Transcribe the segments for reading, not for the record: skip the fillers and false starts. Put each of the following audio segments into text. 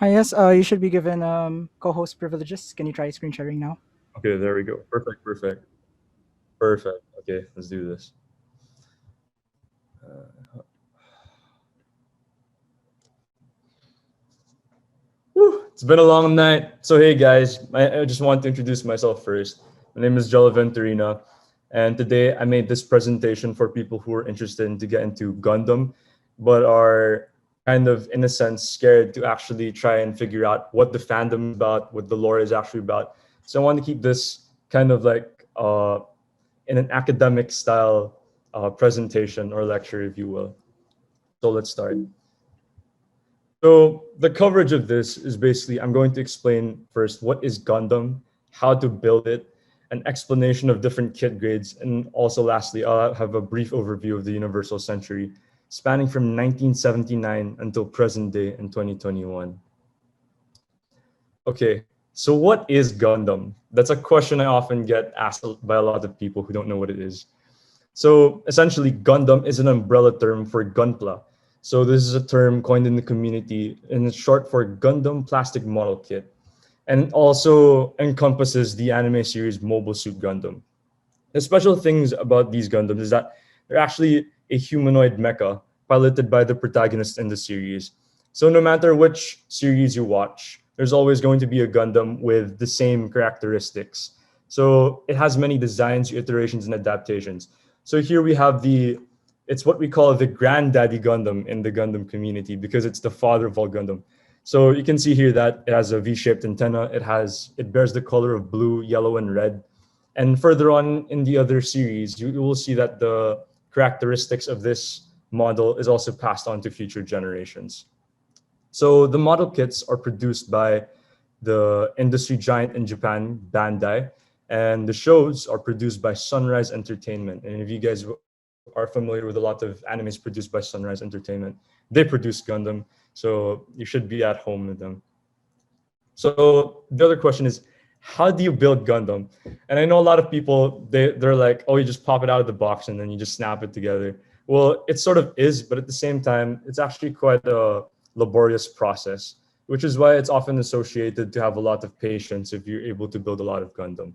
Yes, you should be given co-host privileges. Can you try screen sharing now? Okay, there we go. Perfect, perfect, perfect. Okay, let's do this. Whew, it's been a long night. So hey guys, I just want to introduce myself first. My name is Gelo Venturina, and today I made this presentation for people who are interested in to get into Gundam, but are kind of in a sense scared to actually try and figure out what the fandom is about, what the lore is actually about. So I want to keep this kind of like in an academic style presentation or lecture, if you will. So let's start. So the coverage of this is basically I'm going to explain first what is Gundam, how to build it, an explanation of different kit grades, and also lastly I'll have a brief overview of the Universal Century, spanning from 1979 until present day in 2021. Okay, so what is Gundam? That's a question I often get asked by a lot of people who don't know what it is. So essentially, Gundam is an umbrella term for Gunpla. So this is a term coined in the community, and it's short for Gundam Plastic Model Kit, and it also encompasses the anime series Mobile Suit Gundam. The special things about these Gundams is that they're actually a humanoid mecha piloted by the protagonist in the series. So no matter which series you watch, there's always going to be a Gundam with the same characteristics. So it has many designs, iterations, and adaptations. So here we have it's what we call the granddaddy Gundam in the Gundam community because it's the father of all Gundam. So you can see here that it has a V-shaped antenna. It bears the color of blue, yellow, and red. And further on in the other series, you will see that the characteristics of this model is also passed on to future generations. So the model kits are produced by the industry giant in Japan, Bandai, and the shows are produced by Sunrise Entertainment. And if you guys are familiar with a lot of animes produced by Sunrise Entertainment, they produce Gundam, so you should be at home with them. So the other question is, how do you build Gundam? And I know a lot of people they're like, oh, you just pop it out of the box and then you just snap it together. Well, it sort of is, but at the same time, it's actually quite a laborious process, which is why it's often associated to have a lot of patience if you're able to build a lot of Gundam.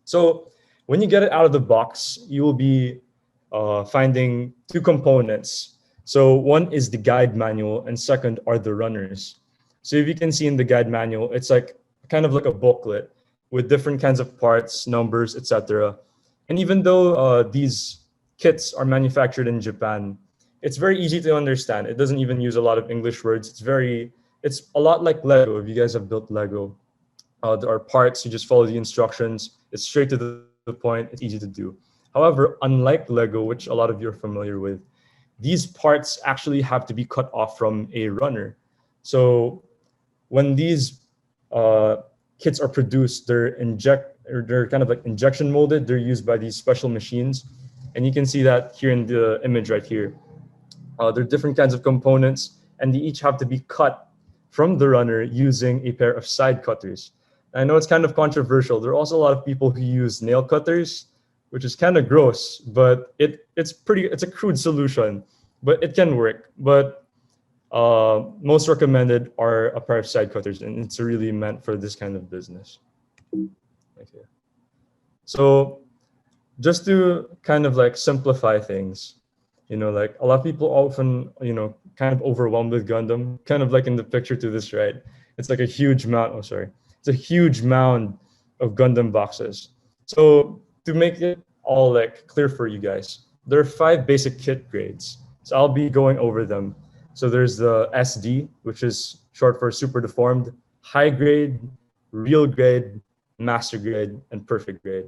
So when you get it out of the box, you will be finding two components. So one is the guide manual, and second are the runners. So if you can see in the guide manual, it's like kind of like a booklet with different kinds of parts, numbers, etc. And even though these kits are manufactured in Japan, it's very easy to understand. It doesn't even use a lot of English words. It's a lot like Lego. If you guys have built Lego, there are parts, you just follow the instructions. It's straight to the point. It's easy to do. However, unlike Lego, which a lot of you are familiar with, these parts actually have to be cut off from a runner. So when these uh, kits are produced, they're kind of like injection molded. They're used by these special machines, and you can see that here in the image right here. There are different kinds of components, and they each have to be cut from the runner using a pair of side cutters. I know it's kind of controversial. There are also a lot of people who use nail cutters, which is kind of gross, but it's a crude solution, but it can work. But most recommended are a pair of side cutters, and it's really meant for this kind of business. Okay. So just to kind of like simplify things, like a lot of people often, kind of overwhelmed with Gundam, kind of like in the picture to this right. It's like a huge mound. Oh, sorry. It's a huge mound of Gundam boxes. So to make it all like clear for you guys, there are 5 basic kit grades. So I'll be going over them. So there's the SD, which is short for super deformed, high grade, real grade, master grade, and perfect grade.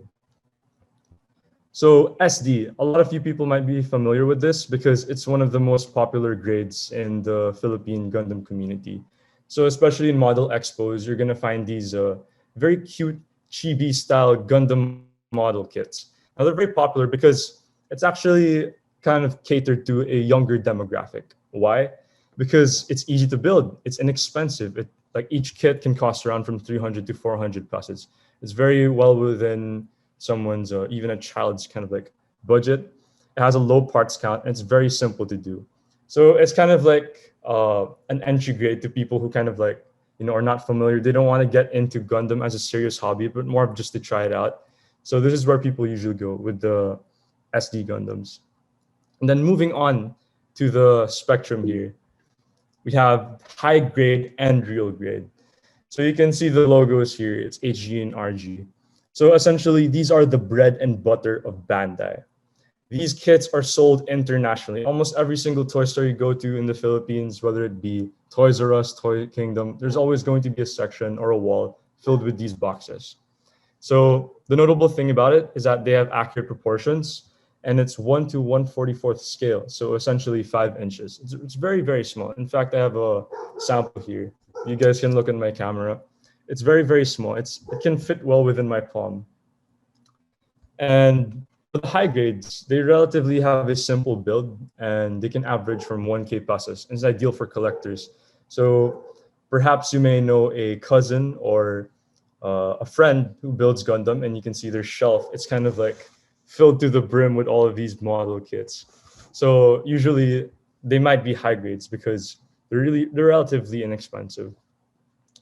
So SD, a lot of you people might be familiar with this because it's one of the most popular grades in the Philippine Gundam community. So especially in model expos, you're gonna find these very cute chibi style Gundam model kits. Now they're very popular because it's actually kind of catered to a younger demographic. Why? Because it's easy to build. It's inexpensive. Like each kit can cost around from 300 to 400 pesos. It's very well within someone's even a child's kind of like budget. It has a low parts count and it's very simple to do. So it's kind of like an entry grade to people who kind of like are not familiar, they don't want to get into Gundam as a serious hobby, but more of just to try it out. So this is where people usually go with the SD Gundams. And then moving on to the spectrum here, we have high grade and real grade. So you can see the logos here, it's HG and RG. So essentially, these are the bread and butter of Bandai. These kits are sold internationally. Almost every single toy store you go to in the Philippines, whether it be Toys R Us, Toy Kingdom, there's always going to be a section or a wall filled with these boxes. So the notable thing about it is that they have accurate proportions, and it's 1 to 1/44 scale. So essentially 5 inches. It's very, very small. In fact, I have a sample here. You guys can look at my camera. It's very, very small. It can fit well within my palm. And for the high grades, they relatively have a simple build, and they can average from 1K pesos. It's ideal for collectors. So perhaps you may know a cousin or a friend who builds Gundam, and you can see their shelf. It's kind of like filled to the brim with all of these model kits. So usually they might be high grades because they're relatively inexpensive.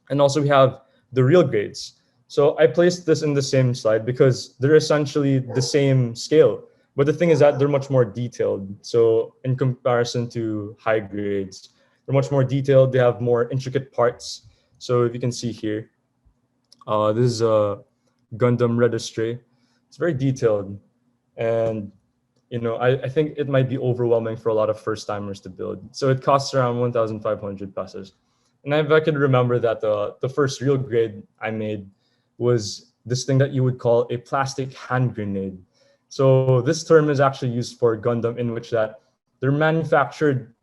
And also we have the real grades. So I placed this in the same slide because they're essentially the same scale. But the thing is that they're much more detailed. So in comparison to high grades, they're much more detailed. They have more intricate parts. So if you can see here, this is a Gundam registry. It's very detailed. And I think it might be overwhelming for a lot of first timers to build. So it costs around 1,500 pesos. And if I can remember that the first real grade I made was this thing that you would call a plastic hand grenade. So this term is actually used for Gundam, in which that they're manufactured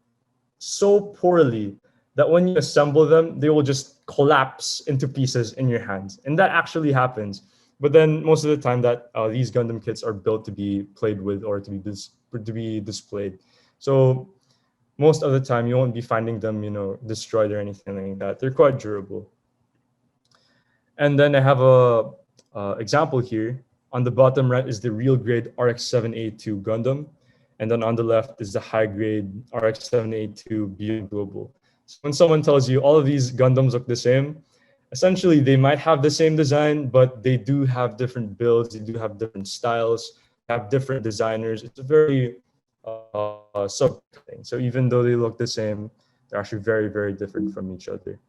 so poorly that when you assemble them, they will just collapse into pieces in your hands. And that actually happens. But then most of the time that these Gundam kits are built to be played with or to be displayed. So most of the time you won't be finding them, destroyed or anything like that. They're quite durable. And then I have a example here. On the bottom right is the real grade RX-782 Gundam. And then on the left is the high grade RX-782 Beyond Global. So when someone tells you all of these Gundams look the same, essentially they might have the same design, but they do have different builds, they do have different styles, have different designers. It's a very sub thing. So even though they look the same, they're actually very, very different from each other.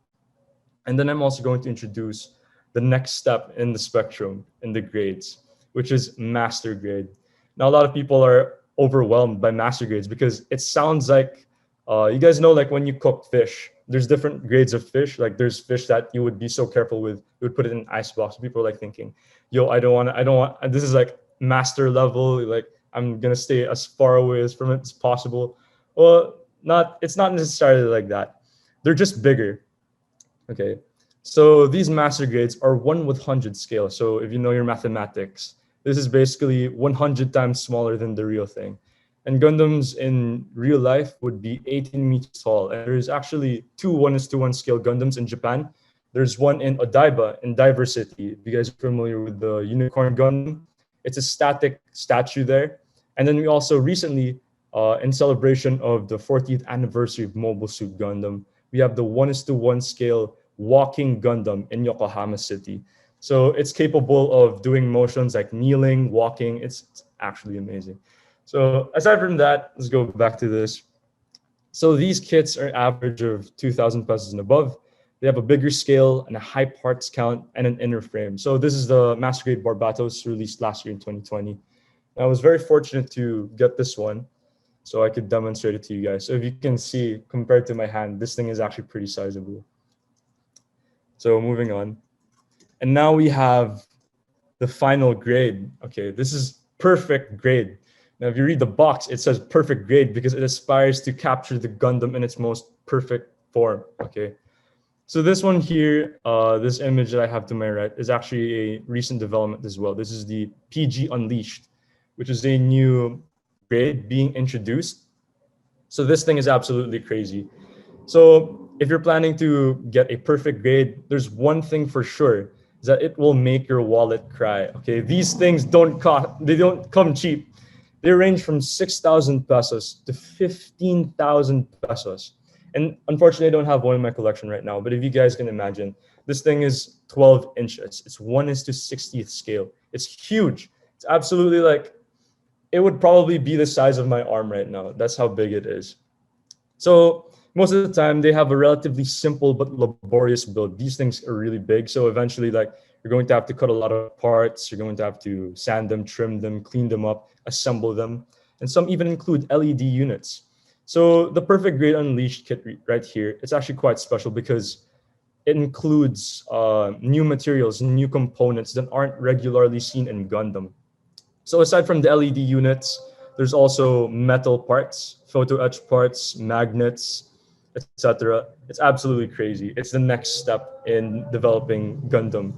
And then I'm also going to introduce the next step in the spectrum in the grades, which is master grade. Now, a lot of people are overwhelmed by master grades because it sounds like, you guys know, like when you cook fish, there's different grades of fish. Like there's fish that you would be so careful with, you would put it in an ice box. People are like thinking, yo, I don't want, this is like master level. Like I'm gonna stay as far away from it as possible. Well, it's not necessarily like that. They're just bigger. Okay. So these master grades are 1/100 scale. So if you know your mathematics, this is basically 100 times smaller than the real thing. And Gundams in real life would be 18 meters tall. And there's actually two 1:1 scale Gundams in Japan. There's one in Odaiba in Diver City. If you guys are familiar with the Unicorn Gundam, it's a static statue there. And then we also recently, in celebration of the 40th anniversary of Mobile Suit Gundam, we have the 1:1 scale walking Gundam in Yokohama City. So it's capable of doing motions like kneeling, walking. It's actually amazing. So aside from that, let's go back to this. So these kits are average of 2,000 pesos and above. They have a bigger scale and a high parts count and an inner frame. So this is the Master Grade Barbatos released last year in 2020. I was very fortunate to get this one so I could demonstrate it to you guys. So if you can see, compared to my hand, this thing is actually pretty sizable. So moving on. And now we have the final grade. Okay, this is perfect grade. Now, if you read the box, it says perfect grade because it aspires to capture the Gundam in its most perfect form. Okay, so this one here, this image that I have to my right is actually a recent development as well. This is the PG Unleashed, which is a new grade being introduced. So this thing is absolutely crazy. So if you're planning to get a perfect grade, there's one thing for sure, is that it will make your wallet cry. Okay, these things don't come cheap. They range from 6,000 pesos to 15,000 pesos. And unfortunately, I don't have one in my collection right now. But if you guys can imagine, this thing is 12 inches. It's 1:60th scale. It's huge. It's absolutely like, it would probably be the size of my arm right now. That's how big it is. So most of the time they have a relatively simple but laborious build. These things are really big. So eventually, like, you're going to have to cut a lot of parts. You're going to have to sand them, trim them, clean them up, assemble them. And some even include LED units. So the Perfect Grade Unleashed kit right here, it's actually quite special because it includes new materials, new components that aren't regularly seen in Gundam. So aside from the LED units, there's also metal parts, photo etch parts, magnets, etc. It's absolutely crazy. It's the next step in developing Gundam.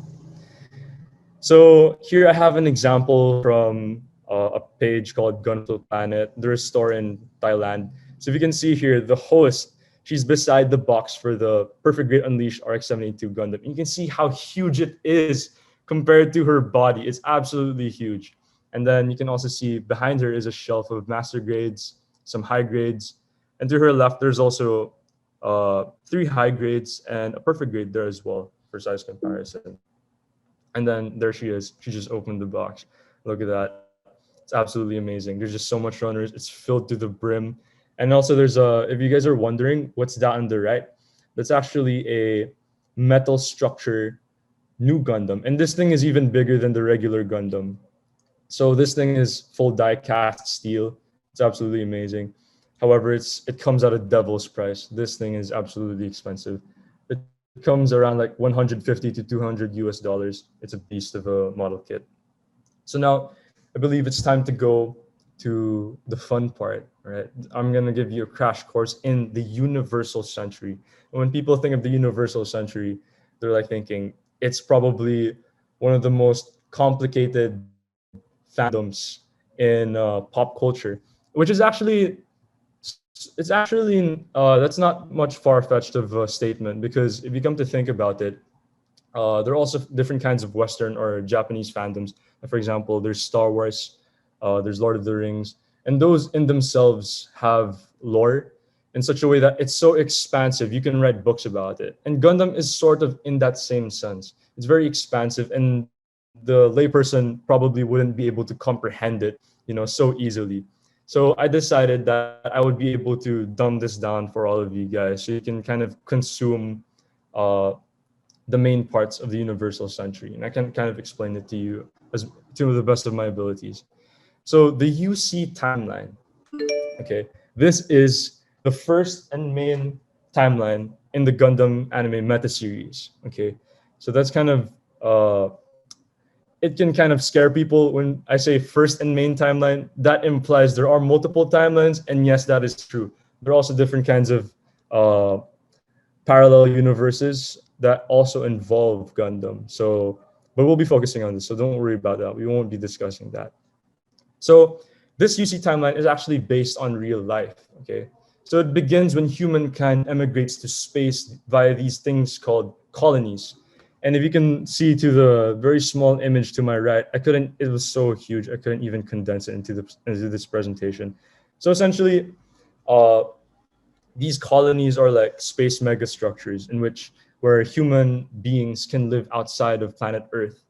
So here I have an example from a page called Gunflow Planet. They're a store in Thailand. So if you can see here, the host, she's beside the box for the Perfect Grade Unleashed RX-72 Gundam. And you can see how huge it is compared to her body. It's absolutely huge. And then you can also see behind her is a shelf of master grades, some high grades. And to her left, there's also 3 high grades and a perfect grade there as well for size comparison. And then there she is. She just opened the box. Look at that. It's absolutely amazing. There's just so much runners. It's filled to the brim. And also there's if you guys are wondering what's that on the right, that's actually a metal structure new Gundam. And this thing is even bigger than the regular Gundam. So this thing is full die cast steel. It's absolutely amazing. However, it comes at a devil's price. This thing is absolutely expensive. It comes around like 150 to 200 US dollars. It's a beast of a model kit. So now I believe it's time to go to the fun part, right? I'm gonna give you a crash course in the universal century. And when people think of the universal century, they're like thinking it's probably one of the most complicated fandoms in pop culture, which is actually it's actually that's not much far-fetched of a statement because if you come to think about it, there are also different kinds of Western or Japanese fandoms. For example, there's Star Wars, there's Lord of the Rings, and those in themselves have lore in such a way that it's so expansive. You can write books about it. And Gundam is sort of in that same sense. It's very expansive, and the layperson probably wouldn't be able to comprehend it, so easily. So I decided that I would be able to dumb this down for all of you guys, so you can kind of consume uh, the main parts of the universal century, and I can kind of explain it to you as to the best of my abilities. So the UC timeline, okay, this is the first and main timeline in the Gundam anime meta series. Okay, so that's kind of it can kind of scare people when I say first and main timeline. That implies there are multiple timelines, and yes, that is true. There are also different kinds of uh, parallel universes that also involve Gundam. So, but we'll be focusing on this, so don't worry about that. We won't be discussing that. So, this UC timeline is actually based on real life. Okay, so it begins when humankind emigrates to space via these things called colonies. And if you can see to the very small image to my right, I couldn't. It was so huge, I couldn't even condense it into this presentation. So essentially, uh, these colonies are like space megastructures in which where human beings can live outside of planet Earth.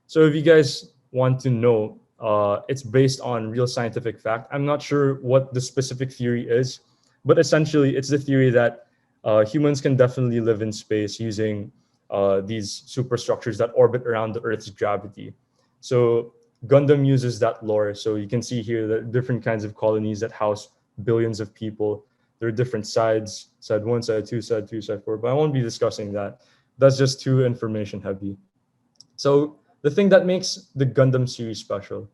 So if you guys want to know, it's based on real scientific fact. I'm not sure what the specific theory is, but essentially it's the theory that humans can definitely live in space using these superstructures that orbit around the Earth's gravity. So Gundam uses that lore. So you can see here that different kinds of colonies that house billions of people. There are different sides, side one, side two, side three, side four, but I won't be discussing that. That's just too information heavy. So the thing that makes the Gundam series special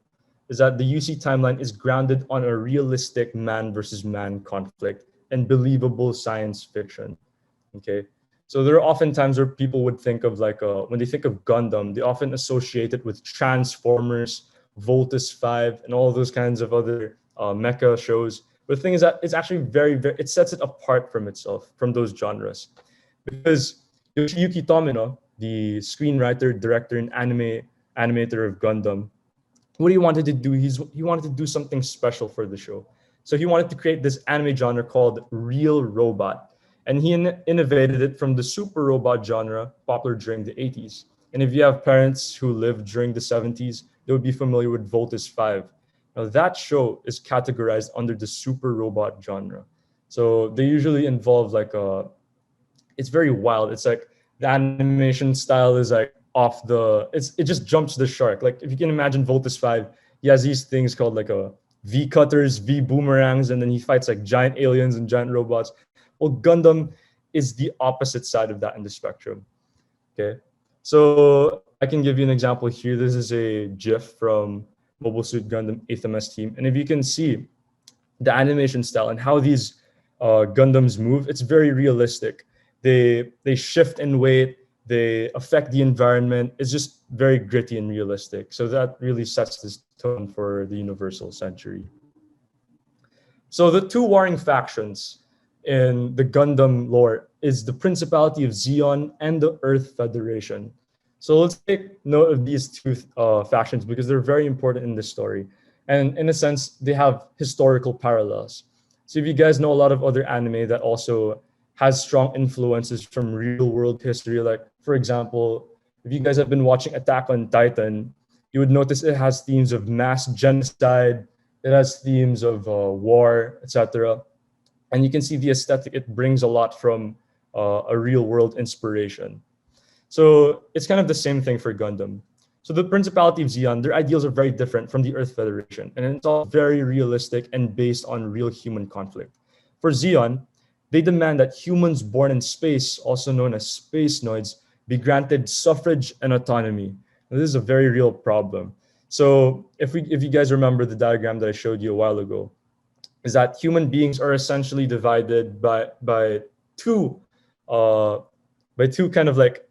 is that the UC timeline is grounded on a realistic man versus man conflict and believable science fiction. Okay, so there are often times where people would think of like when they think of Gundam, they often associate it with Transformers, Voltus 5, and all those kinds of other mecha shows. But the thing is that it's actually it sets it apart from itself, from those genres. Because Yoshiyuki Tomino, the screenwriter, director, and animator of Gundam, what he wanted to do, he wanted to do something special for the show. So he wanted to create this anime genre called real robot. And he innovated it from the super robot genre popular during the 80s. And if you have parents who lived during the 70s, they would be familiar with Voltus 5. Now, that show is categorized under the super robot genre. So they usually involve like it's very wild. It's like the animation style is like it just jumps the shark. Like if you can imagine Voltus 5, he has these things called like a V cutters, V boomerangs, and then he fights like giant aliens and giant robots. Well, Gundam is the opposite side of that in the spectrum. Okay. So I can give you an example here. This is a GIF from Mobile Suit Gundam 8th MS team. And if you can see the animation style and how these Gundams move, it's very realistic. They shift in weight, they affect the environment. It's just very gritty and realistic. So that really sets this tone for the Universal Century. So the two warring factions in the Gundam lore is the Principality of Zeon and the Earth Federation. So let's take note of these two factions because they're very important in this story. And in a sense, they have historical parallels. So if you guys know a lot of other anime that also has strong influences from real world history, like for example, if you guys have been watching Attack on Titan, you would notice it has themes of mass genocide, it has themes of war, etc. And you can see the aesthetic, it brings a lot from a real world inspiration. So it's kind of the same thing for Gundam. So the Principality of Zeon, their ideals are very different from the Earth Federation, and it's all very realistic and based on real human conflict. For Zeon, they demand that humans born in space, also known as space noids, be granted suffrage and autonomy. And this is a very real problem. So if you guys remember the diagram that I showed you a while ago, is that human beings are essentially divided by two kind of like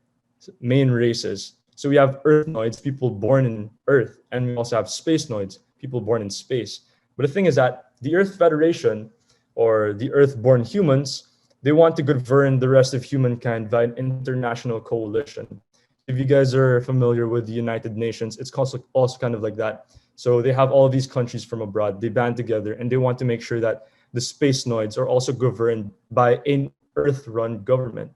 main races. So we have Earthnoids, people born in Earth, and we also have Spacenoids, people born in space. But the thing is that the Earth Federation, or the Earth-born humans, they want to govern the rest of humankind by an international coalition. If you guys are familiar with the United Nations, it's also kind of like that. So they have all these countries from abroad, they band together, and they want to make sure that the Spacenoids are also governed by an Earth-run government.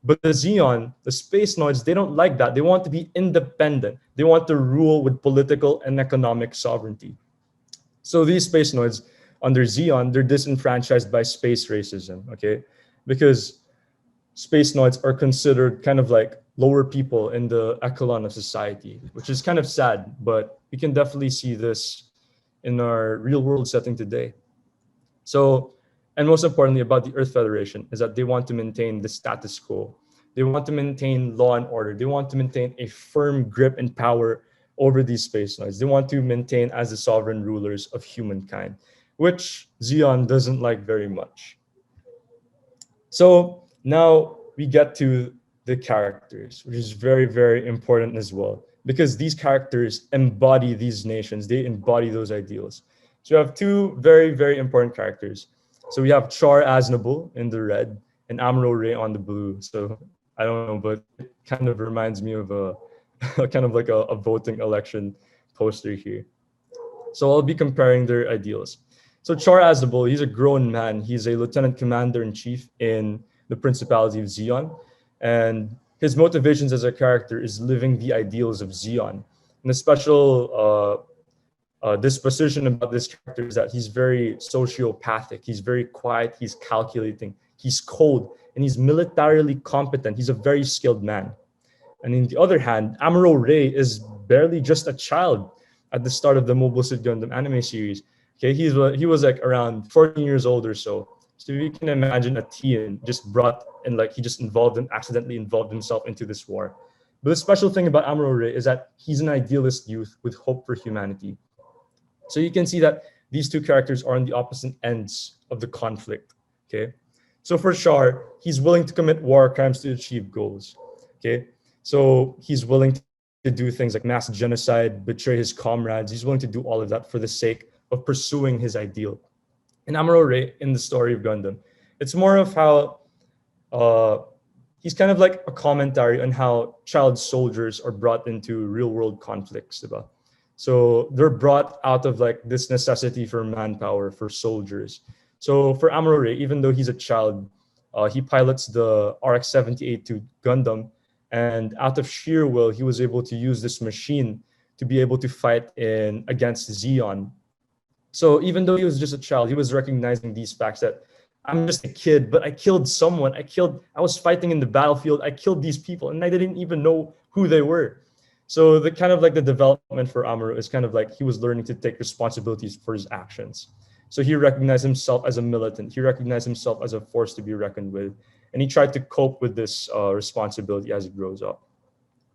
But the Zeon, the Spacenoids, they don't like that. They want to be independent. They want to rule with political and economic sovereignty. So these Spacenoids, under Zeon, they're disenfranchised by space racism, okay? Because Spacenoids are considered kind of like lower people in the echelon of society, which is kind of sad, but we can definitely see this in our real world setting today. So, and most importantly about the Earth Federation is that they want to maintain the status quo. They want to maintain law and order. They want to maintain a firm grip and power over these Spacenoids. They want to maintain as the sovereign rulers of humankind, which Zeon doesn't like very much. So now we get to the characters, which is very, very important as well, because these characters embody these nations. They embody those ideals. So we have two very, very important characters. So we have Char Aznable in the red and Amuro Ray on the blue. So I don't know, but it kind of reminds me of a kind of like a voting election poster here. So I'll be comparing their ideals. So Char Aznable, he's a grown man. He's a lieutenant commander in chief in the Principality of Zeon. And his motivations as a character is living the ideals of Zeon. And the special disposition about this character is that he's very sociopathic. He's very quiet. He's calculating. He's cold. And he's militarily competent. He's a very skilled man. And on the other hand, Amuro Ray is barely just a child at the start of the Mobile Suit Gundam anime series. Okay, he was like around 14 years old or so. So you can imagine a teen just brought and like he just accidentally involved himself into this war. But the special thing about Amuro Ray is that he's an idealist youth with hope for humanity. So you can see that these two characters are on the opposite ends of the conflict. Okay, so for Char, he's willing to commit war crimes to achieve goals. Okay, so he's willing to do things like mass genocide, betray his comrades. He's willing to do all of that for the sake of pursuing his ideal. And Amuro Ray in the story of Gundam, it's more of how he's kind of like a commentary on how child soldiers are brought into real world conflicts. So they're brought out of like this necessity for manpower, for soldiers. So for Amuro Ray, even though he's a child, He pilots the RX-70A2 Gundam, and out of sheer will, he was able to use this machine to be able to fight in against Zeon. So even though he was just a child, he was recognizing these facts that I'm just a kid, but I killed someone. I was fighting in the battlefield. I killed these people, and I didn't even know who they were. So the kind of like the development for Amuro is kind of like he was learning to take responsibilities for his actions. So he recognized himself as a militant. He recognized himself as a force to be reckoned with, and he tried to cope with this responsibility as he grows up.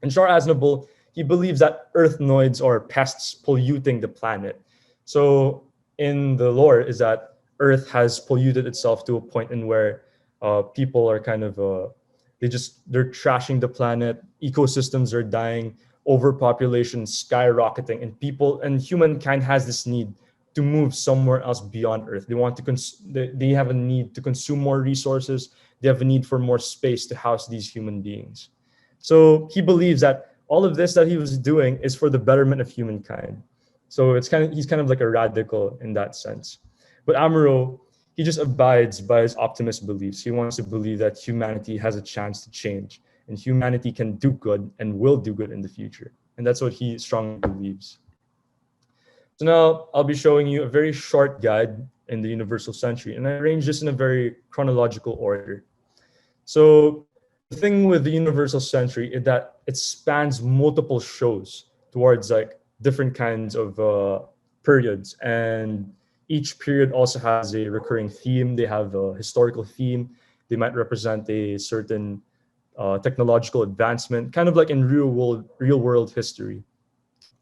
In Char Aznable, he believes that Earthnoids are pests polluting the planet. So in the lore is that Earth has polluted itself to a point in where people are kind of they're trashing the planet, ecosystems are dying, overpopulation skyrocketing, and people and humankind has this need to move somewhere else beyond Earth. They want to they have a need to consume more resources. They have a need for more space to house these human beings. So he believes that all of this that he was doing is for the betterment of humankind. So he's kind of like a radical in that sense. But Amuro, he just abides by his optimist beliefs. He wants to believe that humanity has a chance to change, and humanity can do good and will do good in the future. And that's what he strongly believes. So now I'll be showing you a very short guide in the Universal Century, and I arrange this in a very chronological order. So the thing with the Universal Century is that it spans multiple shows towards like different kinds of periods, and each period also has a recurring theme. They have a historical theme. They might represent a certain technological advancement, kind of like in real world history.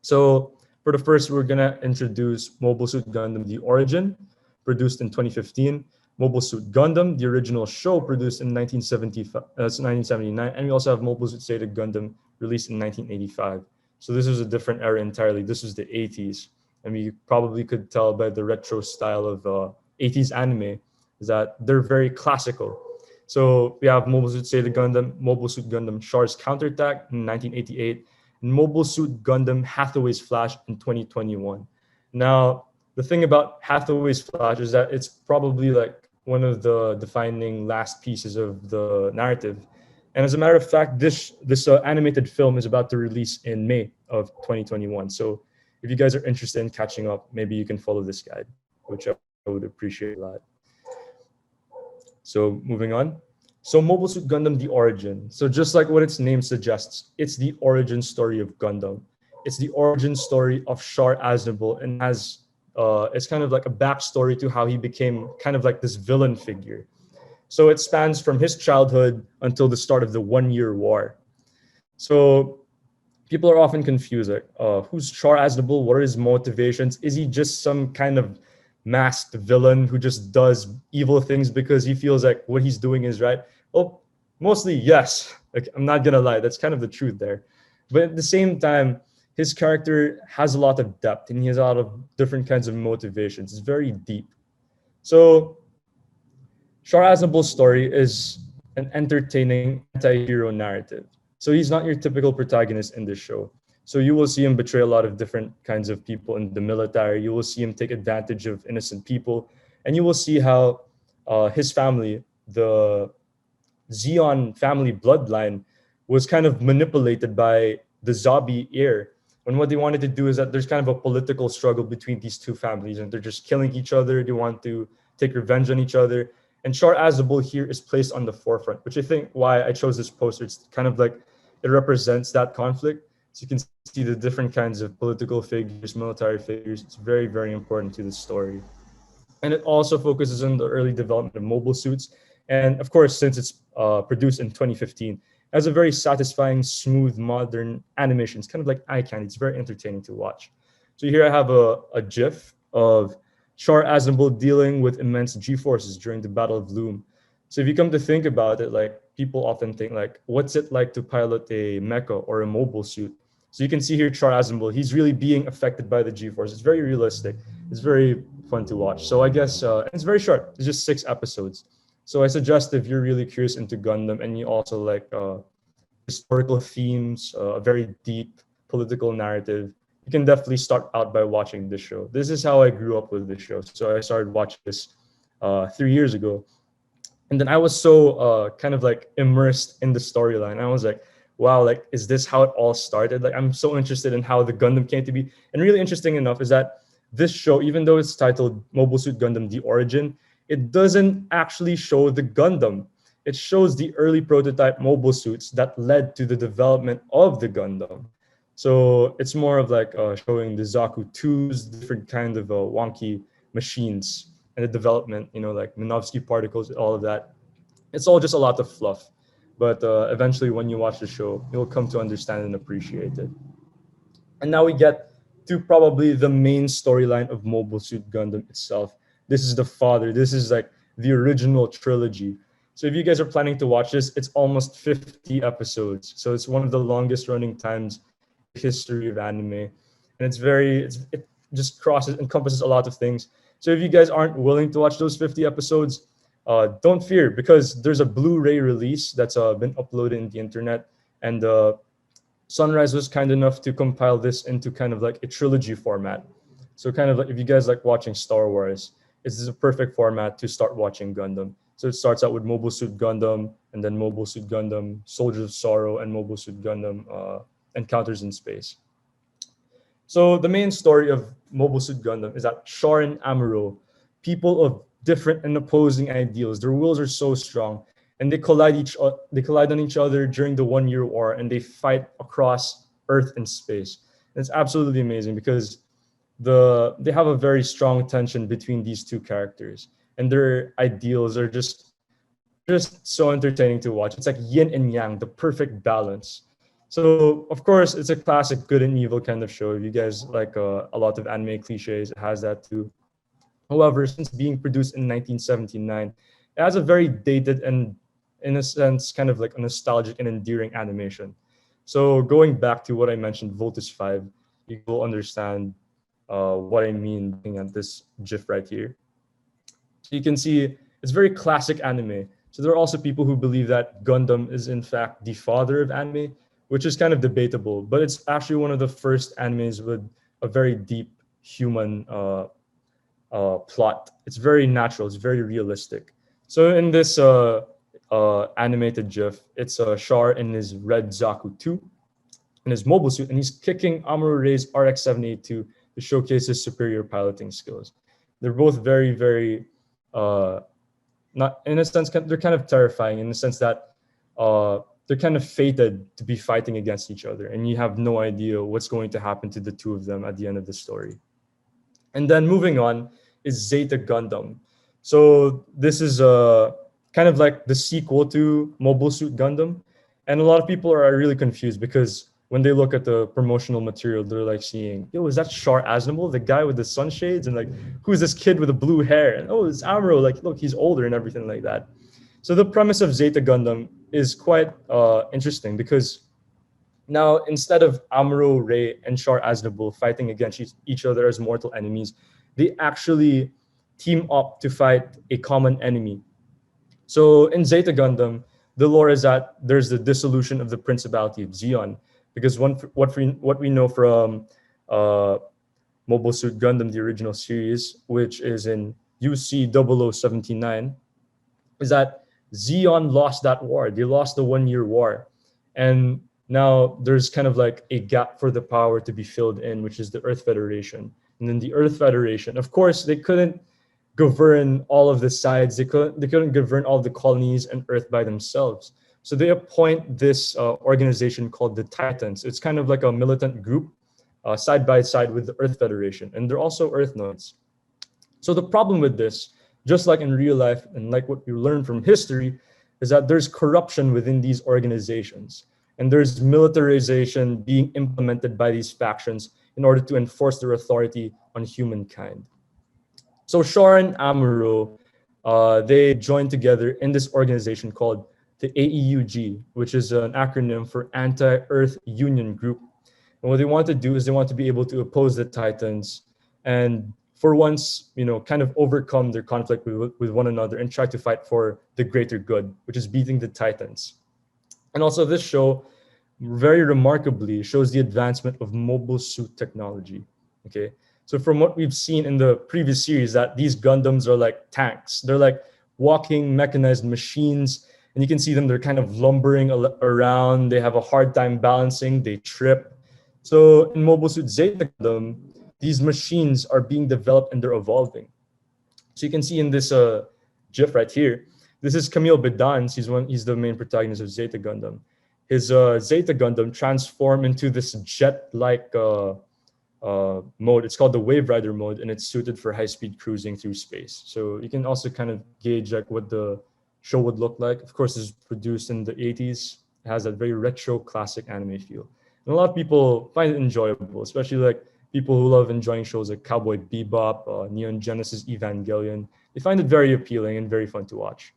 So for the first, we're gonna introduce Mobile Suit Gundam: The Origin, produced in 2015. Mobile Suit Gundam, the original show, produced in 1979, and we also have Mobile Suit Zeta Gundam, released in 1985. So this was a different era entirely. This was the 80s, and we probably could tell by the retro style of 80s anime is that they're very classical. So we have Mobile Suit Zeta Gundam, Mobile Suit Gundam Char's Counterattack in 1988, and Mobile Suit Gundam Hathaway's Flash in 2021. Now, the thing about Hathaway's Flash is that it's probably like one of the defining last pieces of the narrative. And as a matter of fact, this animated film is about to release in May of 2021. So if you guys are interested in catching up, maybe you can follow this guide, which I would appreciate a lot. So moving on. So Mobile Suit Gundam: The Origin. So just like what its name suggests, it's the origin story of Gundam. It's the origin story of Char Aznable, and has it's kind of like a backstory to how he became kind of like this villain figure. So it spans from his childhood until the start of the 1-year war. So people are often confused, like, who's Char Aznable? What are his motivations? Is he just some kind of masked villain who just does evil things because he feels like what he's doing is right? Well, mostly yes. Like, I'm not gonna lie, that's kind of the truth there. But at the same time, his character has a lot of depth and he has a lot of different kinds of motivations. It's very deep. So Char Aznable's story is an entertaining anti-hero narrative. So he's not your typical protagonist in this show. So you will see him betray a lot of different kinds of people in the military. You will see him take advantage of innocent people. And you will see how his family, the Zeon family bloodline, was kind of manipulated by the Zabi heir. And what they wanted to do is that there's kind of a political struggle between these two families, and they're just killing each other. They want to take revenge on each other. And Char Aznable here is placed on the forefront, which I think why I chose this poster. It's kind of like it represents that conflict. So you can see the different kinds of political figures, military figures. It's very, very important to the story. And it also focuses on the early development of mobile suits. And of course, since it's produced in 2015, it has a very satisfying, smooth, modern animation. It's kind of like eye candy. It's very entertaining to watch. So here I have a GIF of Char Aznable dealing with immense G-forces during the Battle of Loom. So if you come to think about it, like, people often think like, what's it like to pilot a mecha or a mobile suit? So you can see here Char Aznable, he's really being affected by the G-force. It's very realistic. It's very fun to watch. So I guess it's very short. It's just 6 episodes. So I suggest if you're really curious into Gundam and you also like historical themes, a very deep political narrative, you can definitely start out by watching this show. This is how I grew up with this show. So I started watching this 3 years ago. And then I was so kind of like immersed in the storyline. I was like, wow, like, is this how it all started? Like, I'm so interested in how the Gundam came to be. And really interesting enough is that this show, even though it's titled Mobile Suit Gundam: The Origin, it doesn't actually show the Gundam. It shows the early prototype mobile suits that led to the development of the Gundam. So it's more of like showing the Zaku 2's different kind of wonky machines and the development, like Minovsky particles, all of that. It's all just a lot of fluff. But eventually, when you watch the show, you'll come to understand and appreciate it. And now we get to probably the main storyline of Mobile Suit Gundam itself. This is the father. This is like the original trilogy. So if you guys are planning to watch this, it's almost 50 episodes. So it's one of the longest running times in the history of anime. And it just encompasses a lot of things. So if you guys aren't willing to watch those 50 episodes, don't fear, because there's a Blu-ray release that's been uploaded in the internet. And Sunrise was kind enough to compile this into kind of like a trilogy format. So kind of like if you guys like watching Star Wars, this is a perfect format to start watching Gundam. So it starts out with Mobile Suit Gundam, and then Mobile Suit Gundam, Soldiers of Sorrow, and Mobile Suit Gundam, Encounters in Space. So the main story of Mobile Suit Gundam is that Char and Amuro, people of different and opposing ideals, their wills are so strong, and they collide on each other during the 1 Year War, and they fight across Earth and space. And it's absolutely amazing because they have a very strong tension between these two characters, and their ideals are just so entertaining to watch. It's like yin and yang, the perfect balance. So of course, it's a classic good and evil kind of show. If you guys like a lot of anime cliches, it has that too. However, since being produced in 1979, it has a very dated and, in a sense, kind of like a nostalgic and endearing animation. So going back to what I mentioned, Voltus 5, you will understand what I mean looking at this GIF right here. So you can see it's very classic anime. So there are also people who believe that Gundam is in fact the father of anime, which is kind of debatable, but it's actually one of the first animes with a very deep human plot. It's very natural. It's very realistic. So in this animated GIF, it's Char in his red Zaku 2 in his mobile suit, and he's kicking Amuro Ray's RX-782 to showcase his superior piloting skills. They're both very, very, not in a sense, they're kind of terrifying in the sense that they're kind of fated to be fighting against each other, and you have no idea what's going to happen to the two of them at the end of the story. And then moving on is Zeta Gundam. So this is kind of like the sequel to Mobile Suit Gundam, and a lot of people are really confused because when they look at the promotional material, they're like seeing, yo, is that Char Aznavour, the guy with the sunshades? And like, who's this kid with the blue hair? And oh, it's Amuro. Like, look, he's older and everything like that. So the premise of Zeta Gundam is quite interesting because now instead of Amuro, Ray, and Char Aznavour fighting against each other as mortal enemies, they actually team up to fight a common enemy. So in Zeta Gundam, the lore is that there's the dissolution of the Principality of Zeon, because what we know from Mobile Suit Gundam, the original series, which is in UC 0079, is that Zeon lost that war. They lost the 1 Year War. And now there's kind of like a gap for the power to be filled in, which is the Earth Federation. And then the Earth Federation, of course, they couldn't govern all of the sides. They couldn't govern all the colonies and Earth by themselves. So they appoint this organization called the Titans. It's kind of like a militant group side by side with the Earth Federation. And they're also Earthnoids. So the problem with this, just like in real life and like what you learn from history, is that there's corruption within these organizations. And there's militarization being implemented by these factions in order to enforce their authority on humankind. So Char and Amuro, they joined together in this organization called the AEUG, which is an acronym for Anti-Earth Union Group. And what they want to do is they want to be able to oppose the Titans and for once, kind of overcome their conflict with one another and try to fight for the greater good, which is beating the Titans. And also this show very remarkably shows the advancement of mobile suit technology. Okay. So from what we've seen in the previous series, that these Gundams are like tanks. They're like walking mechanized machines. And you can see them, they're kind of lumbering around. They have a hard time balancing, they trip. So in Mobile Suit Zeta Gundam, these machines are being developed and they're evolving. So you can see in this GIF right here, this is Camille Bedans. He's the main protagonist of Zeta Gundam. His Zeta Gundam transformed into this jet-like mode. It's called the Wave Rider mode, and it's suited for high-speed cruising through space. So you can also kind of gauge like what the show would look like. Of course, it's produced in the 80s. It has that very retro classic anime feel. And a lot of people find it enjoyable, especially like people who love enjoying shows like Cowboy Bebop, Neon Genesis Evangelion. They find it very appealing and very fun to watch.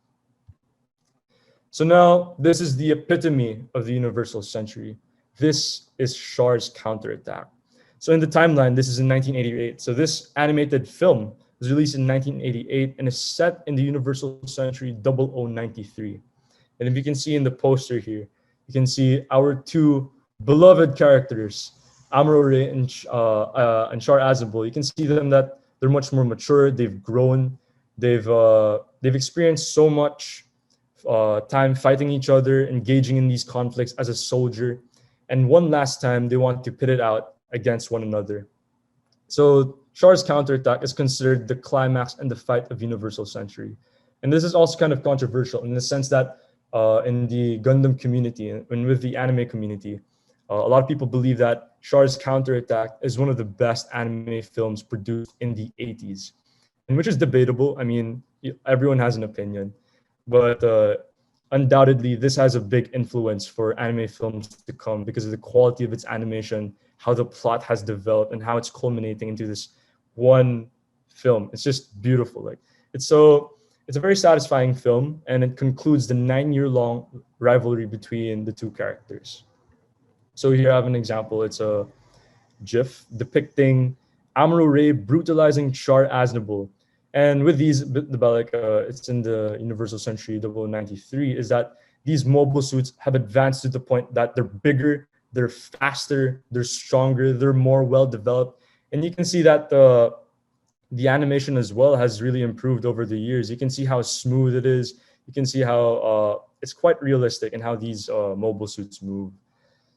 So now this is the epitome of the Universal Century. This is Char's counterattack. So in the timeline, this is in 1988. So this animated film was released in 1988 and is set in the Universal Century 0093. And if you can see in the poster here, you can see our two beloved characters, Amuro Ray and Char Aznavour. You can see them that they're much more mature. They've grown. They've experienced so much time fighting each other, engaging in these conflicts as a soldier. And one last time, they want to pit it out against one another. So Char's counterattack is considered the climax and the fight of Universal Century. And this is also kind of controversial in the sense that in the Gundam community and with the anime community, a lot of people believe that Char's counterattack is one of the best anime films produced in the 80s, and which is debatable. I mean, everyone has an opinion, but undoubtedly this has a big influence for anime films to come because of the quality of its animation, how the plot has developed, and how it's culminating into this one film. It's just beautiful. Like it's a very satisfying film, and it concludes the 9-year-long rivalry between the two characters. So here I have an example. It's a GIF depicting Amuro Ray brutalizing Char Aznavour. And with these, it's in the Universal Century 0093, is that these mobile suits have advanced to the point that they're bigger, they're faster, they're stronger, they're more well-developed. And you can see that the animation as well has really improved over the years. You can see how smooth it is. You can see how it's quite realistic and how these mobile suits move.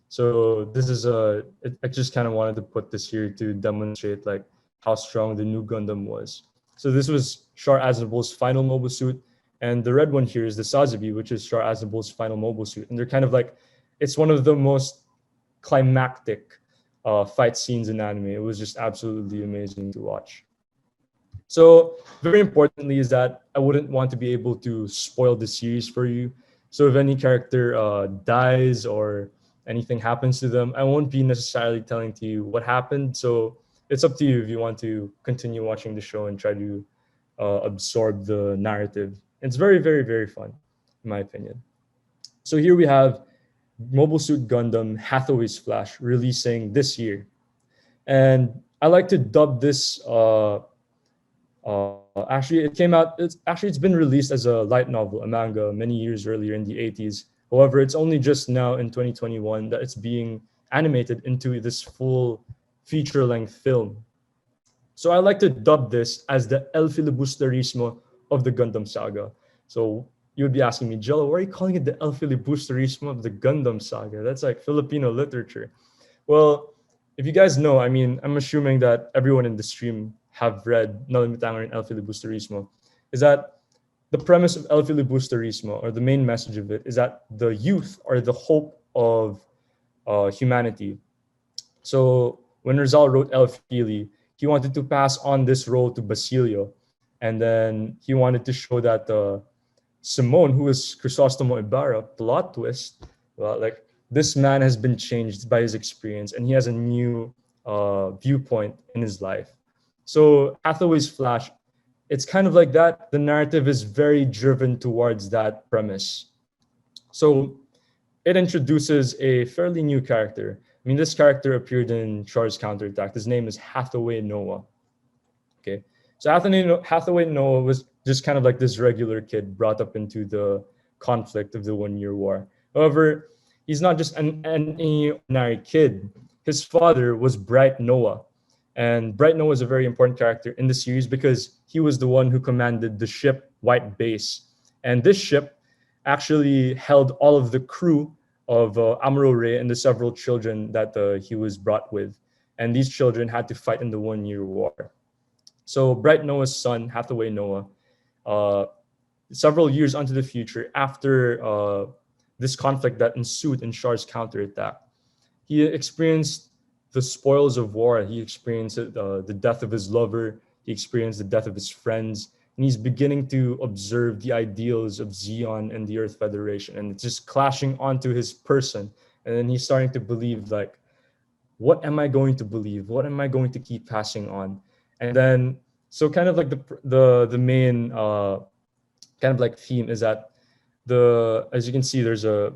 So this is I just kind of wanted to put this here to demonstrate like how strong the new Gundam was. So this was Char Aznavour's final mobile suit, and the red one here is the Sazabi, which is Char Aznavour's final mobile suit. And they're kind of like, it's one of the most climactic fight scenes in anime. It was just absolutely amazing to watch. So very importantly is that I wouldn't want to be able to spoil the series for you. So if any character dies or anything happens to them, I won't be necessarily telling to you what happened. So it's up to you if you want to continue watching the show and try to absorb the narrative. It's very, very, very fun, in my opinion. So here we have Mobile Suit Gundam Hathaway's Flash releasing this year. And I like to dub this, actually it came out, it's been released as a light novel, a manga, many years earlier in the 80s. However, it's only just now in 2021 that it's being animated into this full feature-length film. So I like to dub this as the El Filibusterismo of the Gundam saga. So you would be asking me, Gelo, why are you calling it the El Filibusterismo of the Gundam saga? That's like Filipino literature. Well, if you guys know, I mean, I'm assuming that everyone in the stream have read Nalimitangan and El Filibusterismo, is that the premise of El Filibusterismo, or the main message of it, is that the youth are the hope of humanity. So when Rizal wrote El Fili, he wanted to pass on this role to Basilio. And then he wanted to show that Simone, who is Crisostomo Ibarra, plot twist, well, like this man has been changed by his experience and he has a new viewpoint in his life. So Hathaway's Flash, it's kind of like that. The narrative is very driven towards that premise. So it introduces a fairly new character. I mean, this character appeared in Char's Counterattack. His name is Hathaway Noah. Okay, so Hathaway Noah was just kind of like this regular kid brought up into the conflict of the 1-year war. However, he's not just an ordinary kid. His father was Bright Noah, And Bright Noah is a very important character in the series because he was the one who commanded the ship White Base. And this ship actually held all of the crew of Amuro Ray and the several children that he was brought with. And these children had to fight in the 1 Year War. So Bright Noah's son, Hathaway Noah, uh, several years onto the future, after this conflict that ensued in Char's counterattack, he experienced the spoils of war. He experienced the death of his lover. He experienced the death of his friends. And he's beginning to observe the ideals of Zeon and the Earth Federation. And it's just clashing onto his person. And then he's starting to believe, like, what am I going to believe? What am I going to keep passing on? And then, so kind of like the main kind of like theme is that as you can see, there's a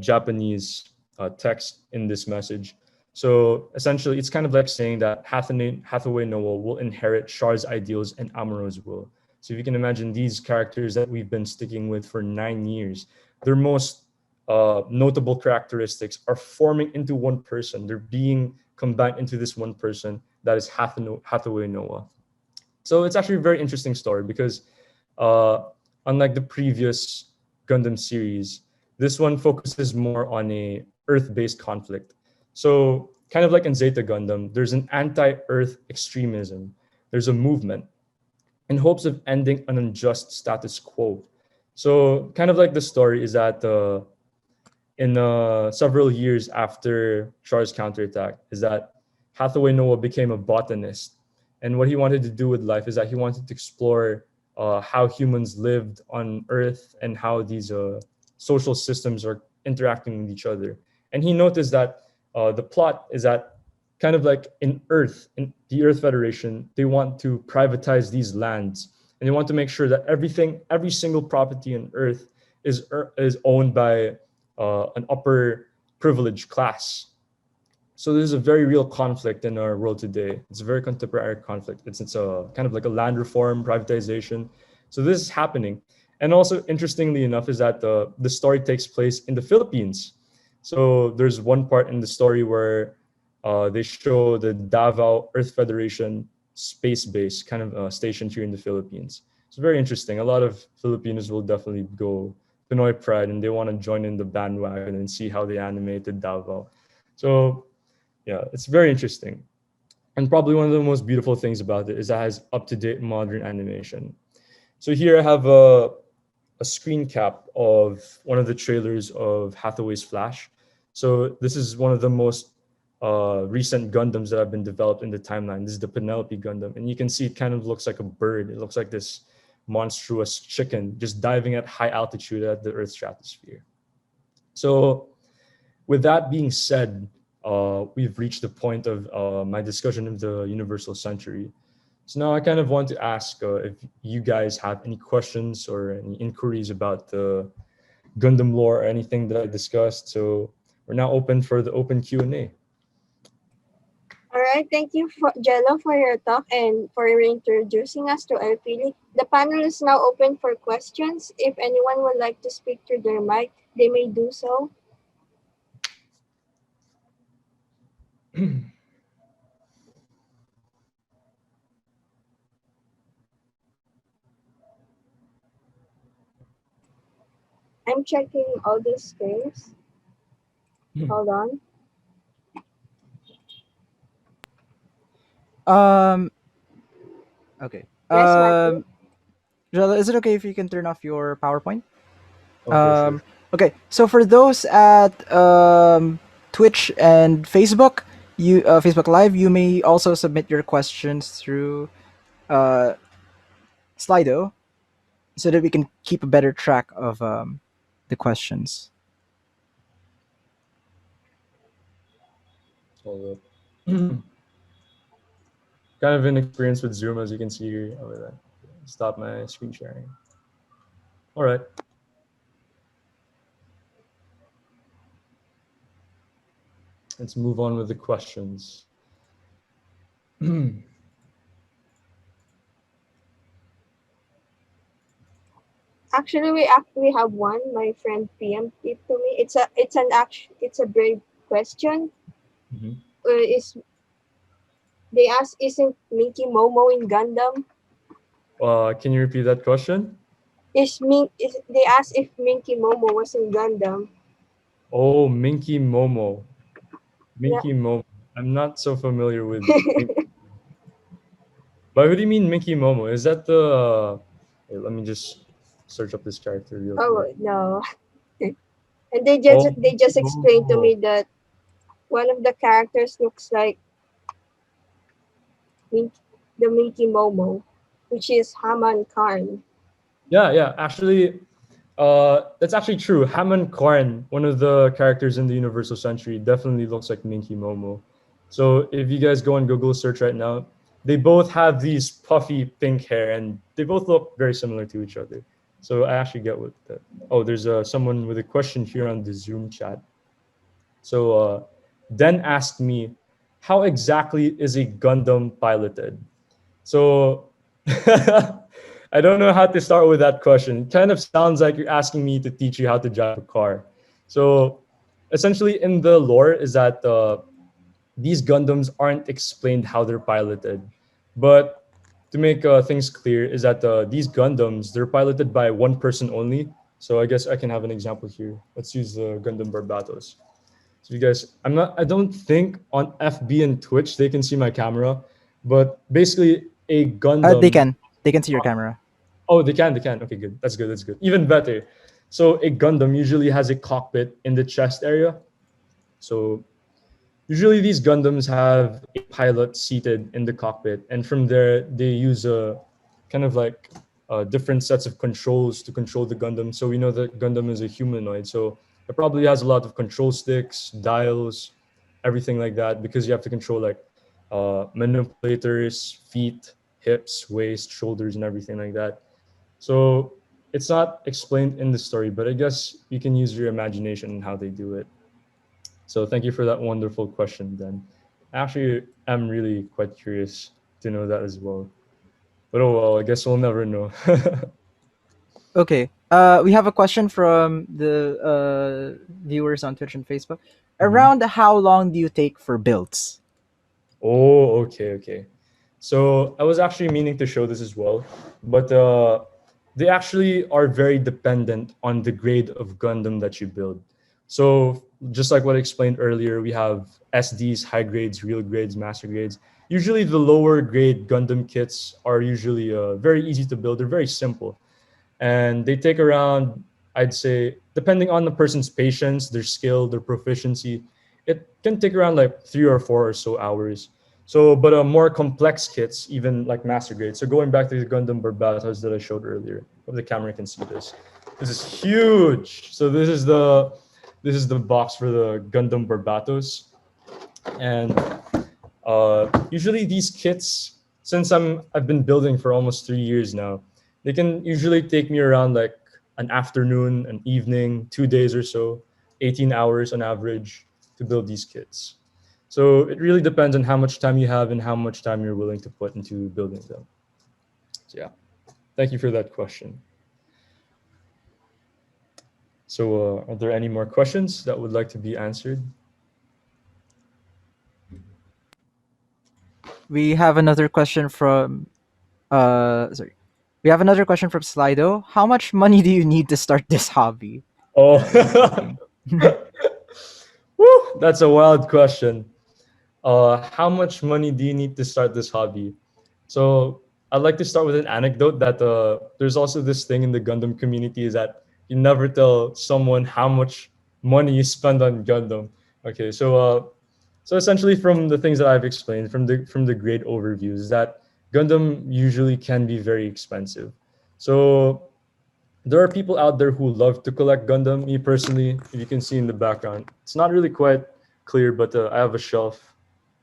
Japanese text in this message. So essentially, it's kind of like saying that Hathaway Noah will inherit Char's ideals and Amuro's will. So if you can imagine these characters that we've been sticking with for 9 years, their most notable characteristics are forming into one person. They're being combined into this one person that is Hathaway Noah. So it's actually a very interesting story because unlike the previous Gundam series, this one focuses more on a Earth-based conflict. So kind of like in Zeta Gundam, there's an anti-Earth extremism. There's a movement in hopes of ending an unjust status quo. So kind of like the story is that in several years after Char's counterattack, is that Hathaway Noah became a botanist. And what he wanted to do with life is that he wanted to explore how humans lived on Earth and how these social systems are interacting with each other. And he noticed that the plot is that kind of like in the Earth Federation, they want to privatize these lands, and they want to make sure that every single property on Earth is owned by an upper privileged class. So there's a very real conflict in our world today. It's a very contemporary conflict. It's a kind of like a land reform, privatization. So this is happening. And also, interestingly enough, is that the story takes place in the Philippines. So there's one part in the story where they show the Davao Earth Federation space base kind of stationed here in the Philippines. It's very interesting. A lot of Filipinos will definitely go Pinoy pride and they want to join in the bandwagon and see how they animated Davao. So yeah, it's very interesting. And probably one of the most beautiful things about it is that it has up-to-date modern animation. So here I have a screen cap of one of the trailers of Hathaway's Flash. So this is one of the most recent Gundams that have been developed in the timeline. This is the Penelope Gundam. And you can see it kind of looks like a bird. It looks like this monstrous chicken just diving at high altitude at the Earth's stratosphere. So with that being said, we've reached the point of my discussion of the Universal Century. So now I kind of want to ask if you guys have any questions or any inquiries about the Gundam lore or anything that I discussed. So we're now open for the open Q&A. All right, thank you, Gelo, for your talk and for introducing us to LPD. The panel is now open for questions. If anyone would like to speak through their mic, they may do so. I'm checking all the screens. Hold on. Okay. Yes, Matthew. Jella, is it okay if you can turn off your PowerPoint? Okay, sure. Okay, so for those at Twitch and Facebook, Facebook Live, you may also submit your questions through uh, Slido, so that we can keep a better track of the questions. Hold up. Kind of inexperienced with Zoom, as you can see here. Stop my screen sharing. All right. Let's move on with the questions. Actually, we have one. My friend PM it to me. It's a brave question. Mhm. Is They ask, isn't Minky Momo in Gundam? Can you repeat that question? They ask if Minky Momo was in Gundam? Oh, Minky Momo. Yeah. Minky Momo. I'm not so familiar with Minky. But who do you mean Minky Momo? Is that the? Wait, let me just search up this character real Oh quick. no. And Oh, they Minky just explained to Momo. me that one of the characters looks like Minky, the Minky Momo, which is Haman Karn. Yeah, yeah. Actually, that's actually true. Hammond Korn, one of the characters in the Universal Century, definitely looks like Minky Momo. So if you guys go on Google search right now, they both have these puffy pink hair, and they both look very similar to each other. So I actually get what that. Oh, there's someone with a question here on the Zoom chat. So Den asked me, how exactly is a Gundam piloted? So I don't know how to start with that question. It kind of sounds like you're asking me to teach you how to drive a car. So essentially, in the lore, is that these Gundams aren't explained how they're piloted, but to make things clear, is that these Gundams, they're piloted by one person only. So I guess I can have an example here. Let's use the Gundam Barbatos. So you guys, I don't think on FB and Twitch they can see my camera, but basically a They Gundam. can. They can see your camera. Oh, they can, they can. Okay, good. That's good. That's good. Even better. So a Gundam usually has a cockpit in the chest area. So usually these Gundams have a pilot seated in the cockpit, and from there they use a kind of like different sets of controls to control the Gundam. So we know that Gundam is a humanoid, so it probably has a lot of control sticks, dials, everything like that, because you have to control like manipulators, feet, hips, waist, shoulders, and everything like that. So it's not explained in the story, but I guess you can use your imagination in how they do it. So thank you for that wonderful question, then. Actually, I'm really quite curious to know that as well. But oh well, I guess we'll never know. Okay. We have a question from the viewers on Twitch and Facebook. Mhm. Around how long do you take for builds? Oh, okay, okay. So I was actually meaning to show this as well, but they actually are very dependent on the grade of Gundam that you build. So just like what I explained earlier, we have SDs, high grades, real grades, master grades. Usually the lower grade Gundam kits are usually very easy to build. They're very simple, and they take around, I'd say, depending on the person's patience, their skill, their proficiency, it can take around like 3 or 4 or so hours. So but more complex kits, even like master grade. So going back to the Gundam Barbatos that I showed earlier, hope the camera can see this. This is huge. So this is the box for the Gundam Barbatos. And usually these kits, since I've been building for almost 3 years now, they can usually take me around like an afternoon, an evening, 2 days or so, 18 hours on average to build these kits. So it really depends on how much time you have and how much time you're willing to put into building them. So yeah, thank you for that question. So are there any more questions that would like to be answered? We have another question from sorry. We have another question from Slido. How much money do you need to start this hobby? He's Oh, asking. woo, that's a wild question. How much money do you need to start this hobby? So I'd like to start with an anecdote that there's also this thing in the Gundam community is that you never tell someone how much money you spend on Gundam. Okay, so essentially from the things that I've explained from the great overviews is that Gundam usually can be very expensive. So there are people out there who love to collect Gundam. Me personally, if you can see in the background, it's not really quite clear, but I have a shelf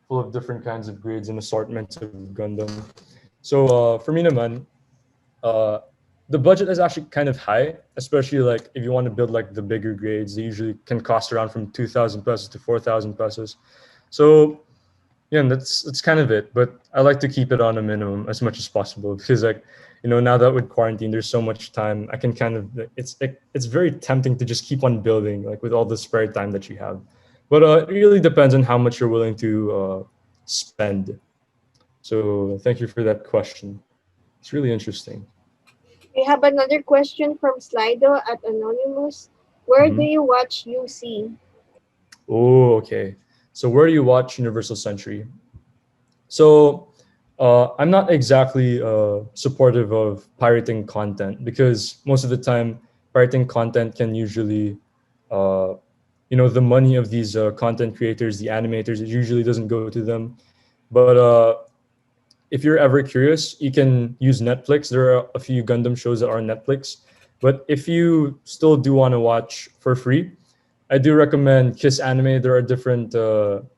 full of different kinds of grades and assortments of Gundam. So for me naman, uh, the budget is actually kind of high, especially like if you want to build like the bigger grades. They usually can cost around from 2,000 pesos to 4,000 pesos. So yeah, and that's kind of it. But I like to keep it on a minimum as much as possible because like now that with quarantine, there's so much time. I can kind of it's very tempting to just keep on building like with all the spare time that you have. But it really depends on how much you're willing to spend. So thank you for that question. It's really interesting. We have another question from Slido at Anonymous. Where do Hmm. you watch UC? Oh, okay. So where do you watch Universal Century? So I'm not exactly supportive of pirating content because most of the time pirating content can usually, uh, the money of these content creators, the animators, it usually doesn't go to them. But if you're ever curious, you can use Netflix. There are a few Gundam shows that are on Netflix. But if you still do want to watch for free, I do recommend Kiss Anime. There are different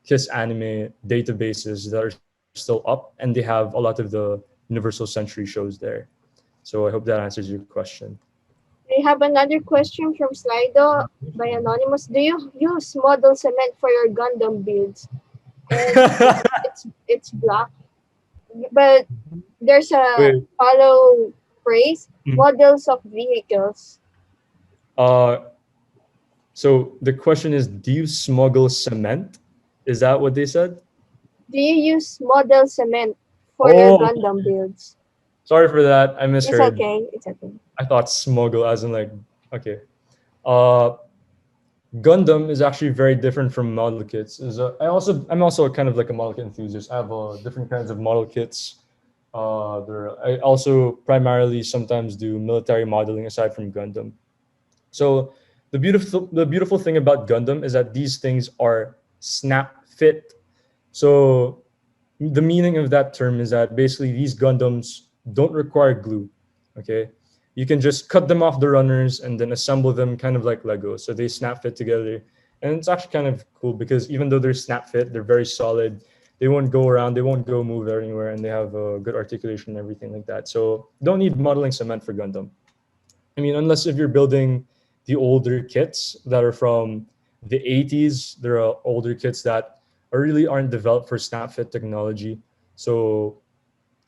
Kiss Anime databases that are still up, and they have a lot of the Universal Century shows there. So I hope that answers your question. We have another question from Slido by Anonymous. Do you use model cement for your Gundam builds? And it's black, but there's a Wait. follow phrase Mhm. models of vehicles. Uh, so the question is, do you smuggle cement? Is that what they said? Do you use model cement for your Oh, Gundam builds? sorry for that. I It's misheard. okay. It's okay. I thought smuggle as in like, okay. Uh, Gundam is actually very different from model kits. I'm also kind of like a model kit enthusiast. I have different kinds of model kits. I also primarily sometimes do military modeling aside from Gundam. So the beautiful thing about Gundam is that these things are snap fit. So the meaning of that term is that basically these Gundams don't require glue. Okay, you can just cut them off the runners and then assemble them kind of like Lego. So they snap fit together, and it's actually kind of cool because even though they're snap fit, they're very solid. They won't go around, they won't go move anywhere, and they have good articulation and everything like that. So don't need modeling cement for Gundam. I mean, unless if you're building the older kits that are from the 80s, there are older kits that really aren't developed for snap fit technology. So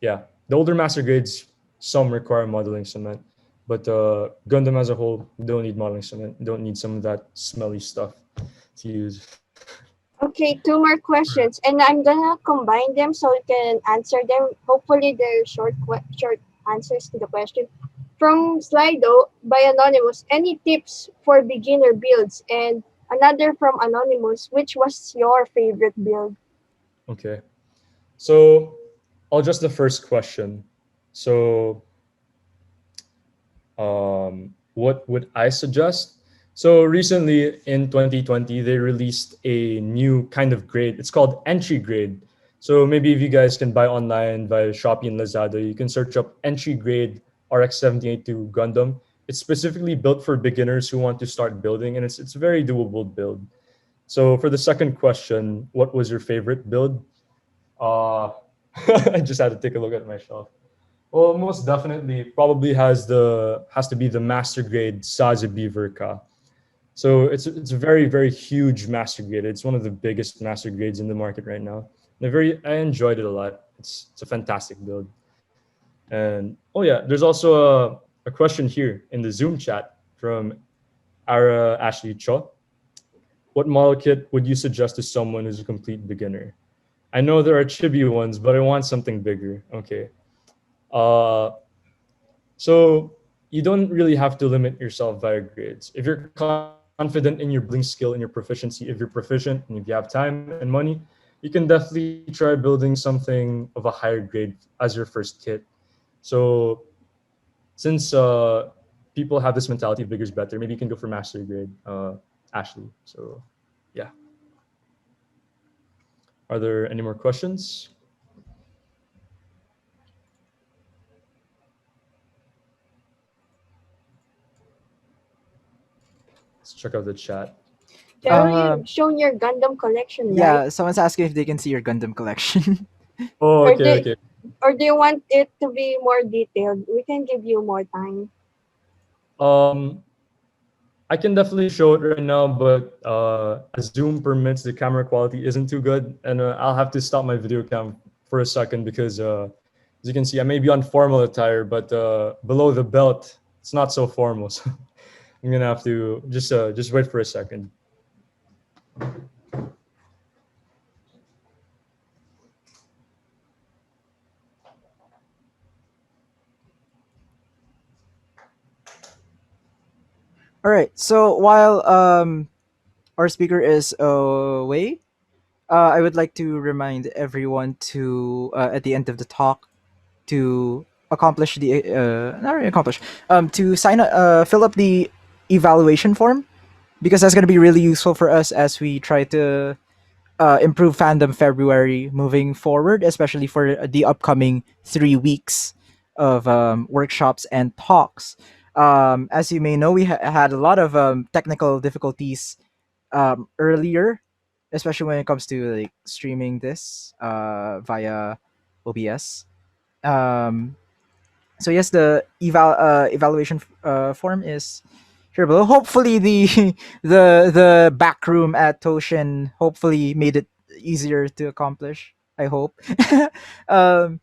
yeah, the older master grades, some require modeling cement, but Gundam as a whole don't need modeling cement. Don't need some of that smelly stuff to use. Okay, two more questions, and I'm gonna combine them so you can answer them. Hopefully, they're short answers to the question. From Slido by Anonymous, any tips for beginner builds? And another from Anonymous, which was your favorite build? Okay, so I'll just the first question. So what would I suggest? So recently in 2020, they released a new kind of grade. It's called entry grade. So maybe if you guys can buy online via Shopee and Lazada, you can search up entry grade RX 1782 Gundam. It's specifically built for beginners who want to start building, and it's a very doable build. So for the second question, what was your favorite build? Uh, I just had to take a look at my shelf. Well, most definitely, probably has to be the master grade Saza Beaverka. So it's a very very huge master grade. It's one of the biggest master grades in the market right now. And I enjoyed it a lot. It's a fantastic build. And oh yeah, there's also a question here in the Zoom chat from Ara Ashley Cho. What model kit would you suggest to someone who's a complete beginner? I know there are chibi ones, but I want something bigger. Okay. Uh, So you don't really have to limit yourself via grades. If you're confident in your building skill and your proficiency, if you're proficient and if you have time and money, you can definitely try building something of a higher grade as your first kit. So since people have this mentality of bigger is better, maybe you can go for master grade, Ashley. So yeah. Are there any more questions? Let's check out the chat. Cheryl, Um, you've shown your Gundam collection, right? yeah, someone's asking if they can see your Gundam collection. Oh, Or okay, do okay. or do you want it to be more detailed? We can give you more time. Um, I can definitely show it right now, but as Zoom permits, the camera quality isn't too good, and I'll have to stop my video cam for a second because, as you can see, I may be on formal attire, but below the belt, it's not so formal. So I'm gonna have to just wait for a second. All right. So while our speaker is away, I would like to remind everyone to at the end of the talk to accomplish the not really accomplish to sign up fill up the evaluation form because that's going to be really useful for us as we try to improve fandom February moving forward, especially for the upcoming 3 weeks of workshops and talks. As you may know, we had a lot of technical difficulties earlier, especially when it comes to like streaming this via OBS. Um, so yes, the evaluation form is here below. Hopefully the the back room at Toushin hopefully made it easier to accomplish. I hope. um,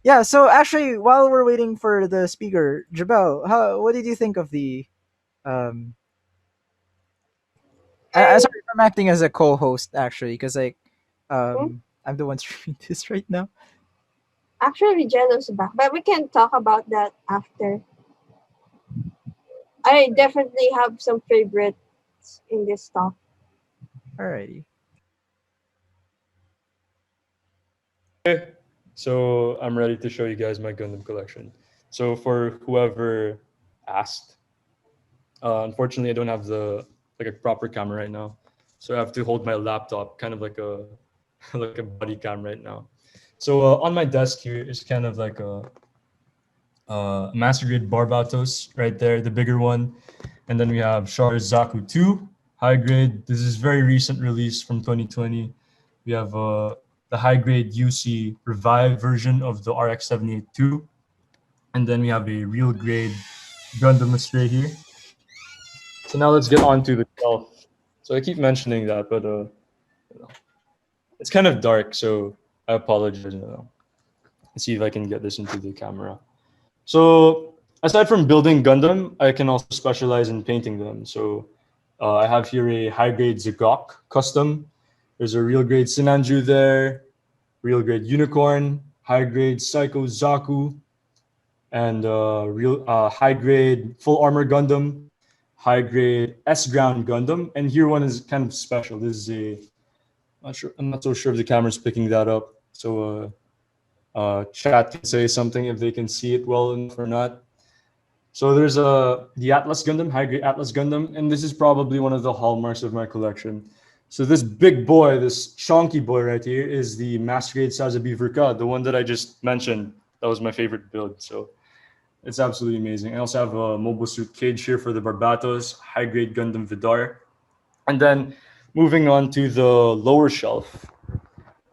yeah. So actually, while we're waiting for the speaker, Jabel, what did you think of the? Um, And sorry, I'm acting as a co-host actually, because like, hmm, I'm the one streaming this right now. actually, Jello's back, but we can talk about that after. I definitely have some favorites in this talk. Alrighty. Okay, so I'm ready to show you guys my Gundam collection. So for whoever asked, unfortunately I don't have the like a proper camera right now, so I have to hold my laptop kind of like a like a body cam right now. So on my desk here is kind of like a master grade Barbatos right there, the bigger one, and then we have Char Zaku 2 high grade. This is very recent release from 2020. We have the high grade UC Revive version of the RX 782, and then we have a real grade Gundam Astray here. So now let's get on to the shelf. So I keep mentioning that, but it's kind of dark, so I apologize. Let's see if I can get this into the camera. So aside from building Gundam, I can also specialize in painting them. So I have here a high grade Zagok custom. There's a real grade Sinanju there, real grade Unicorn, high grade Psycho Zaku, and real high grade full armor Gundam, high grade S ground Gundam, and here one is kind of special. This is a not sure. I'm not so sure if the camera's picking that up. So chat can say something if they can see it well enough or not. So there's the Atlas Gundam, high grade Atlas Gundam, and this is probably one of the hallmarks of my collection. So this big boy, this chunky boy right here, is the Master Grade Sazabi Verka, the one that I just mentioned. That was my favorite build. So it's absolutely amazing. I also have a Mobile Suit Cage here for the Barbatos, high grade Gundam Vidar. And then moving on to the lower shelf,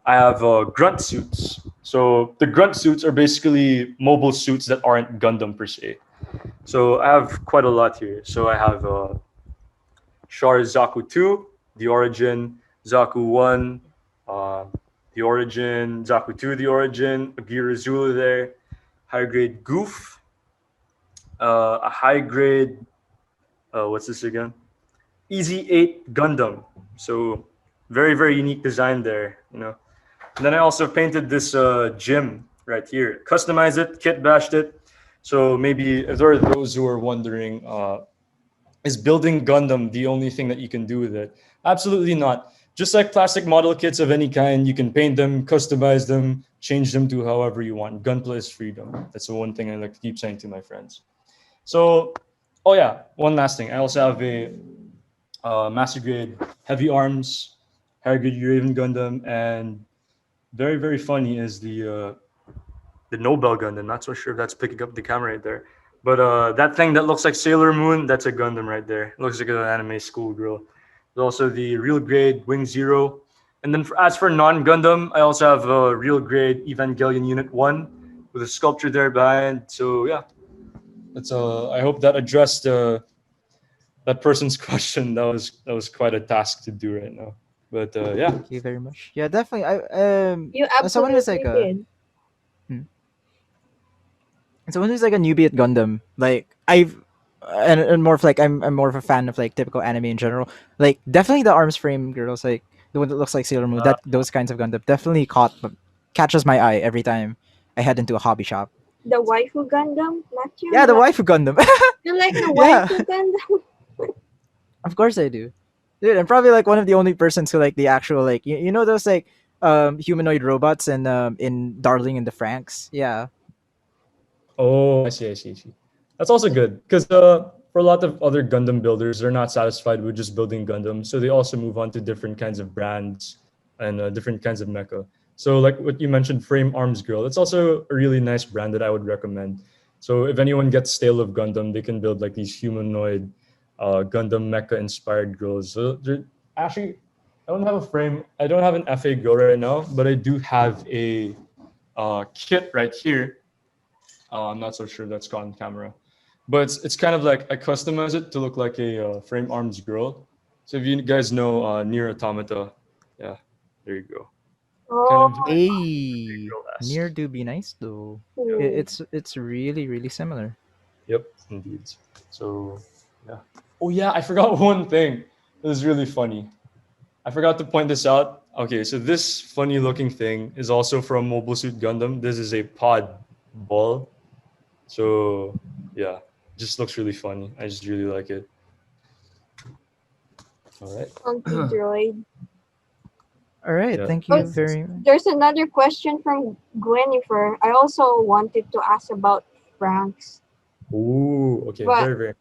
I have grunt suits. So the grunt suits are basically mobile suits that aren't Gundam per se. So I have quite a lot here. So I have Char Zaku 2, the origin, Zaku 1, uh, the origin, Zaku 2, the origin, Agira Zula there, high grade Goof, a high grade, what's this again? Easy 8 Gundam. So very, very unique design there, you know. And then I also painted this gym right here, customized it, kit bashed it. So maybe if there are those who are wondering, is building Gundam the only thing that you can do with it? Absolutely not. Just like plastic model kits of any kind, you can paint them, customize them, change them to however you want. Gunpla is freedom. That's the one thing I like to keep saying to my friends. So, oh yeah, one last thing. I also have a master grade heavy arms, higher grade Raven Gundam, and very very funny is the Nobel Gundam. Not so sure if that's picking up the camera right there. But that thing that looks like Sailor Moon, that's a Gundam right there. It looks like an anime schoolgirl. There's also the real grade Wing Zero. And then as for non-Gundam, I also have a real grade Evangelion Unit 1 with a sculpture there behind. So yeah, that's I hope that addressed that person's question. That was quite a task to do right now. But yeah. Thank you very much. Yeah, definitely. You As someone who's like absolutely a did. hmm, someone who's like a newbie at Gundam, like and more of like I'm more of a fan of like typical anime in general. Like definitely the arms frame girls, like the one that looks like Sailor Moon. That those kinds of Gundam definitely catches my eye every time I head into a hobby shop. The waifu Gundam, not you. Yeah, the waifu Gundam. You like the Yeah, waifu Gundam? Of course I do, dude. I'm probably like one of the only persons who like the actual like you know those like humanoid robots and in Darling in the Franks. Yeah. Oh, I see. That's also good because for a lot of other Gundam builders, they're not satisfied with just building Gundam, so they also move on to different kinds of brands and different kinds of mecha. So, like what you mentioned, Frame Arms Girl, it's also a really nice brand that I would recommend. So, if anyone gets stale of Gundam, they can build like these humanoid Gundam mecha inspired girls. So, actually, I don't have a frame. I don't have an FA girl right now, but I do have a kit right here. I'm not so sure that's caught on camera, but it's kind of like I customize it to look like a frame arms girl. So if you guys know Near Automata, yeah, there you go. Kind of Oh, A girl esque. near do be nice though. Yep, hmm. It's really similar. yep, indeed. So yeah. Oh yeah, I forgot one thing. It was really funny. I forgot to point this out. Okay, so this funny looking thing is also from Mobile Suit Gundam. This is a pod ball. So yeah, just looks really funny. I just really like it. All Funky right. droid. All right, Yeah. thank Oh, you very much. there's another question from Gwenifer. I also wanted to ask about Franks, Ooh, okay, but very.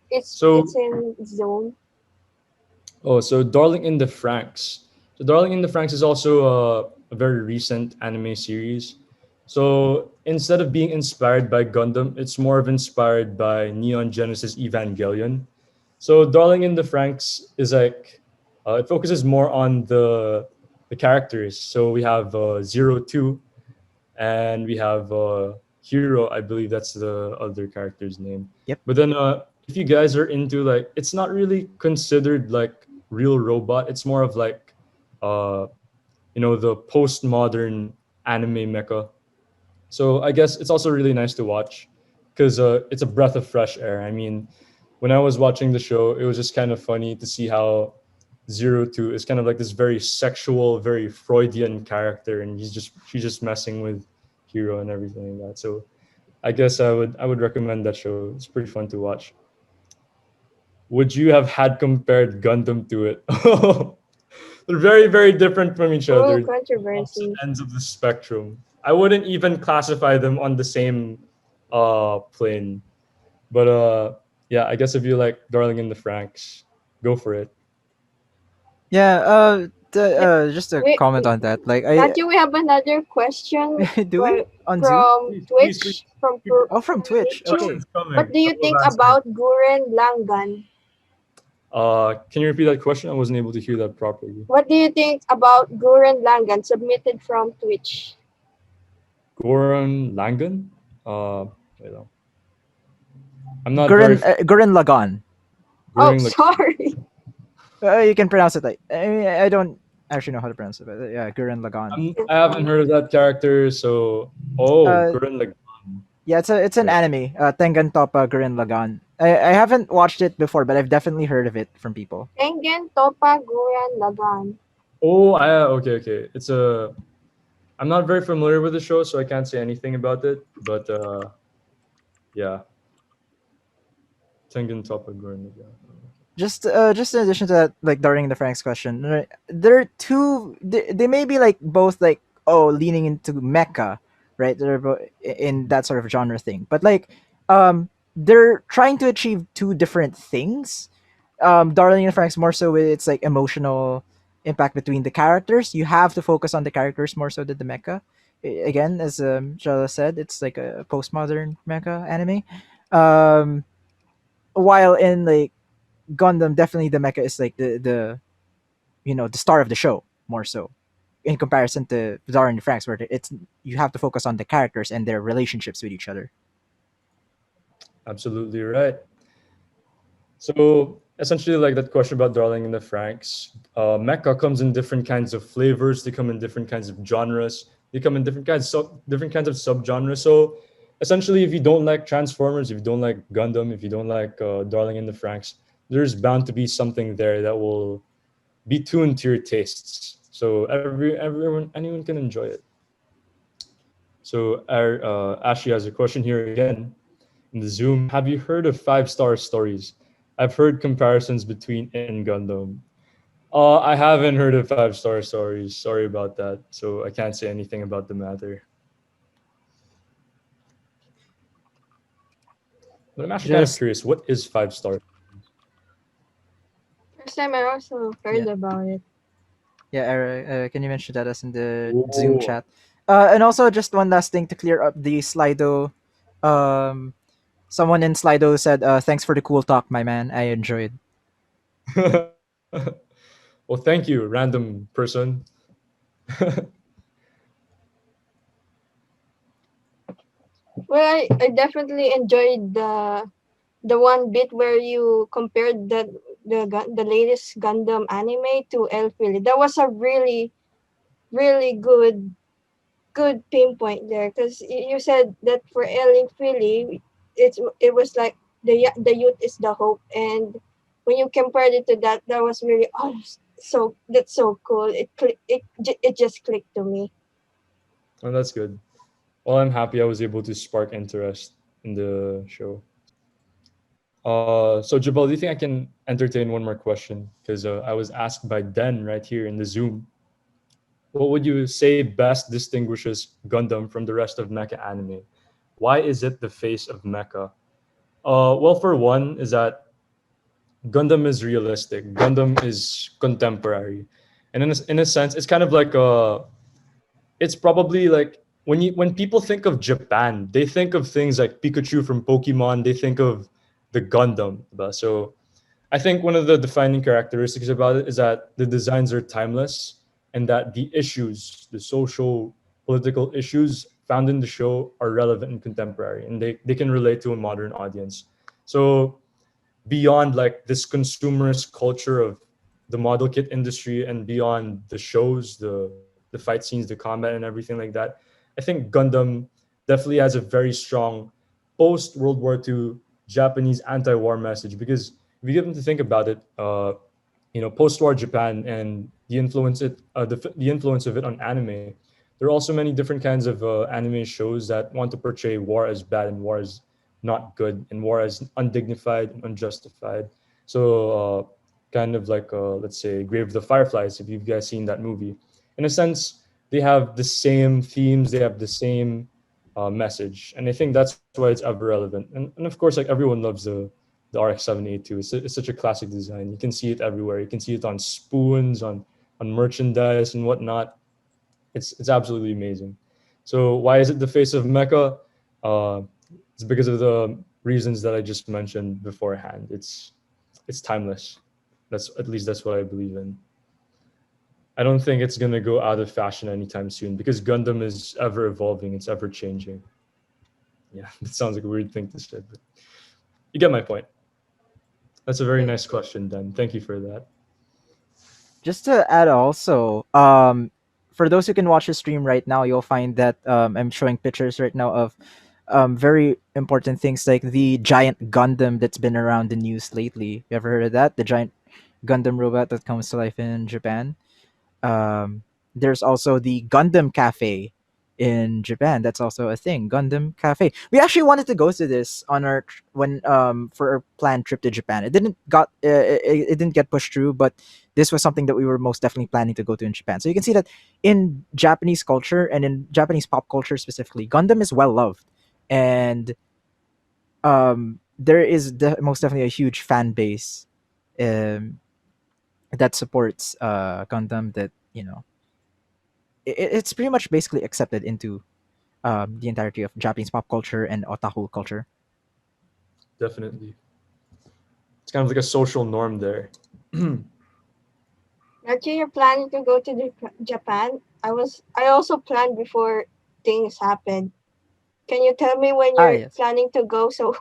it's So, in zone. so Darling in the Franxx. So, Darling in the Franxx is also a very recent anime series. So, instead of being inspired by Gundam, it's more of inspired by Neon Genesis Evangelion. So, Darling in the Franxx is like it focuses more on the characters. So we have Zero Two, and we have Hero. I believe that's the other character's name. Yep. But then, if you guys are into like, it's not really considered like real robot. It's more of like, uh, the postmodern anime mecha. So I guess it's also really nice to watch because it's a breath of fresh air. I mean, when I was watching the show, it was just kind of funny to see how Zero Two is kind of like this very sexual, very Freudian character, and she's just messing with Hero and everything like that. So I guess I would recommend that show. It's pretty fun to watch. Would you have had compared Gundam to it? They're very different from each Oh, other. Opposite controversy. ends of the spectrum. I wouldn't even classify them on the same plane. But yeah, I guess if you like Darling in the Franks, go for it. Yeah. Yeah, Just a we, comment on that. Like I Matthew, we have another question do we on Zoom? from Please Twitch, from keep the Oh, from Twitch. Purnichu. Okay. questions What coming. do I you love think answering. about Guren Langan? Can you repeat that question? I wasn't able to hear that properly. What do you think about Guren Langan, submitted from Twitch? Goran Langan? Wait, no. I'm not very Gurren Lagann. Oh, Goran like sorry. You can pronounce it like I mean I don't actually know how to pronounce it, but yeah, Gurren Lagann. I haven't heard of that character, so Uh, Goran like yeah, it's an right. anime. Tengen Toppa Gurren Lagann. I haven't watched it before, but I've definitely heard of it from people. Tengen Topa Guren Lagan. Okay. It's a I'm not very familiar with the show, so I can't say anything about it. But yeah, Tengen Toppa Goran Lagann. Just in addition to that, like during the Frank's question, right, there are two. They may be like both like leaning into mecha, right? In that sort of genre thing, but like they're trying to achieve two different things. Darling and Frank's more so with its like emotional impact between the characters. You have to focus on the characters more so than the mecha. Again, as Jella said, it's like a postmodern mecha anime. Um, while in like Gundam, definitely the mecha is like the the star of the show more so in comparison to Darren and Franks, where it's you have to focus on the characters and their relationships with each other. Absolutely right. So essentially, like that question about Darling in the Franks, mecha comes in different kinds of flavors. They come in different kinds of genres. They come in different kinds of subgenres. So essentially, if you don't like Transformers, if you don't like Gundam, if you don't like Darling in the Franks, there's bound to be something there that will be tuned to your tastes. So anyone can enjoy it. So Ashley has a question here again in the Zoom. Have you heard of 5 Star Stories? I've heard comparisons between it and Gundam. I haven't heard of five star stories. Sorry about that. So I can't say anything about the matter. But I'm actually kind of Just curious. What is five star? First time I also heard yeah, about it. yeah. Eric, can you mention that us in the Zoom Oh. chat? And also just one last thing to clear up the Slido. Um, Someone in Slido said, "Thanks for the cool talk, my man. I enjoyed." Well, thank you, random person. Well, I definitely enjoyed the one bit where you compared the latest Gundam anime to El Fili. That was a really good pinpoint there because you said that for El Fili, it was like the youth is the hope, and when you compared it to that, that was really so that's so cool. It just clicked to me. And that's good. Well, I'm happy I was able to spark interest in the show. So Jabal, do you think I can entertain one more question? Because I was asked by Den right here in the Zoom. What would you say best distinguishes Gundam from the rest of mecha anime? Why is it the face of mecha? Well, for one, is that Gundam is realistic. Gundam is contemporary, and in a sense, it's kind of like a. It's probably like when people think of Japan, they think of things like Pikachu from Pokemon. They think of the Gundam. So I think one of the defining characteristics about it is that the designs are timeless and that the issues, the social, political issues found in the show are relevant and contemporary and they can relate to a modern audience. So beyond like this consumerist culture of the model kit industry and beyond the shows, the fight scenes, the combat and everything like that, I think Gundam definitely has a very strong post World War II Japanese anti-war message because if you get them to think about it, post-war Japan and the influence of it on anime, there are also many different kinds of anime shows that want to portray war as bad and war as not good and war as undignified and unjustified. So, kind of like let's say Grave of the Fireflies, if you've guys seen that movie. In a sense, they have the same themes, they have the same message, and I think that's why it's ever relevant. And of course, like everyone loves the RX-782. It's such a classic design. You can see it everywhere. You can see it on spoons, on merchandise and whatnot. It's absolutely amazing. So why is it the face of Mecha? Uh, it's because of the reasons that I just mentioned beforehand. It's timeless. That's at least that's what I believe in. I don't think it's gonna go out of fashion anytime soon because Gundam is ever evolving. It's ever changing. Yeah, that sounds like a weird thing to say, but you get my point. That's a very Mm. nice question, Dan. Thank you for that. Just to add also, for those who can watch the stream right now, you'll find that I'm showing pictures right now of very important things like the giant Gundam that's been around the news lately. You ever heard of that? The giant Gundam robot that comes to life in Japan. Um, there's also the Gundam Cafe in Japan. That's also a thing. Gundam Cafe. We actually wanted to go to this on our when for our planned trip to Japan. It didn't get pushed through, but this was something that we were most definitely planning to go to in Japan. So you can see that in Japanese culture and in Japanese pop culture specifically, Gundam is well loved, and there is most definitely a huge fan base um, that supports Gundam. That it's pretty much basically accepted into the entirety of Japanese pop culture and otaku culture. Definitely. It's kind of like a social norm there. Actually, you're planning to go to Japan. I also planned before things happened. Can you tell me when Ah you're yes, planning to go so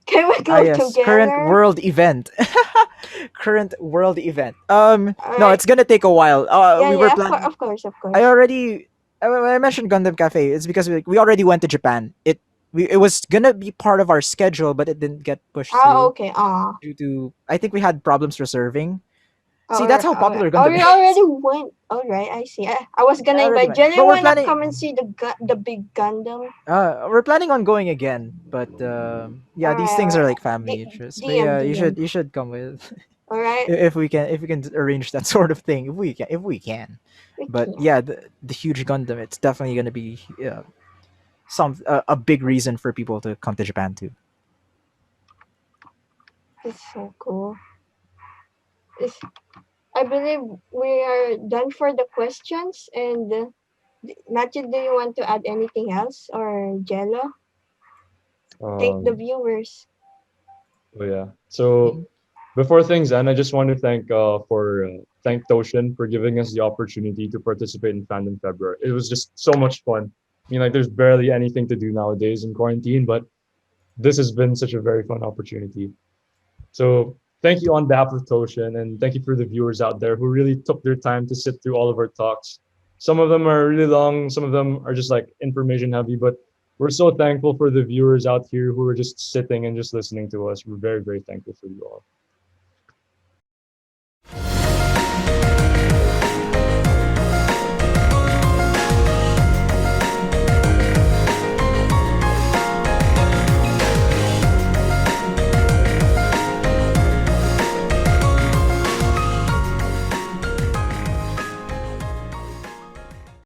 can we ah go yes. Current together? world event. Current world event. All No, right. it's gonna take a while. Yeah, We were yeah, of course, planning. of course, of I course. already. When I mentioned Gundam Cafe, it's because we already went to Japan. It was gonna be part of our schedule, but it didn't get pushed Ah, through okay. Ah, due to I think we had problems reserving. See, that's how Alright. popular Oh, Gundam we is. already went. Alright, I see. I was I gonna already invite went, Jelly. but we're Wanna come planning. and see the big Gundam? We're planning on going again, but yeah, these things are Alright. like family D- interests. But DM yeah, DM. you should come with Alright, if we can arrange that sort of thing if we can. we But can. yeah, the huge Gundam, it's definitely gonna be a big reason for people to come to Japan too. It's so cool. It's, I believe we are done for the questions. And Matthew, do you want to add anything else, or Jello? Thank the Um, viewers. oh yeah. So before things end, I just want to thank Toushin for giving us the opportunity to participate in Fandom February. It was just so much fun. I mean, like there's barely anything to do nowadays in quarantine, but this has been such a very fun opportunity. So thank you on behalf of Toshin, and thank you for the viewers out there who really took their time to sit through all of our talks. Some of them are really long, some of them are just like information heavy, but we're so thankful for the viewers out here who are just sitting and just listening to us. We're very, very thankful for you all.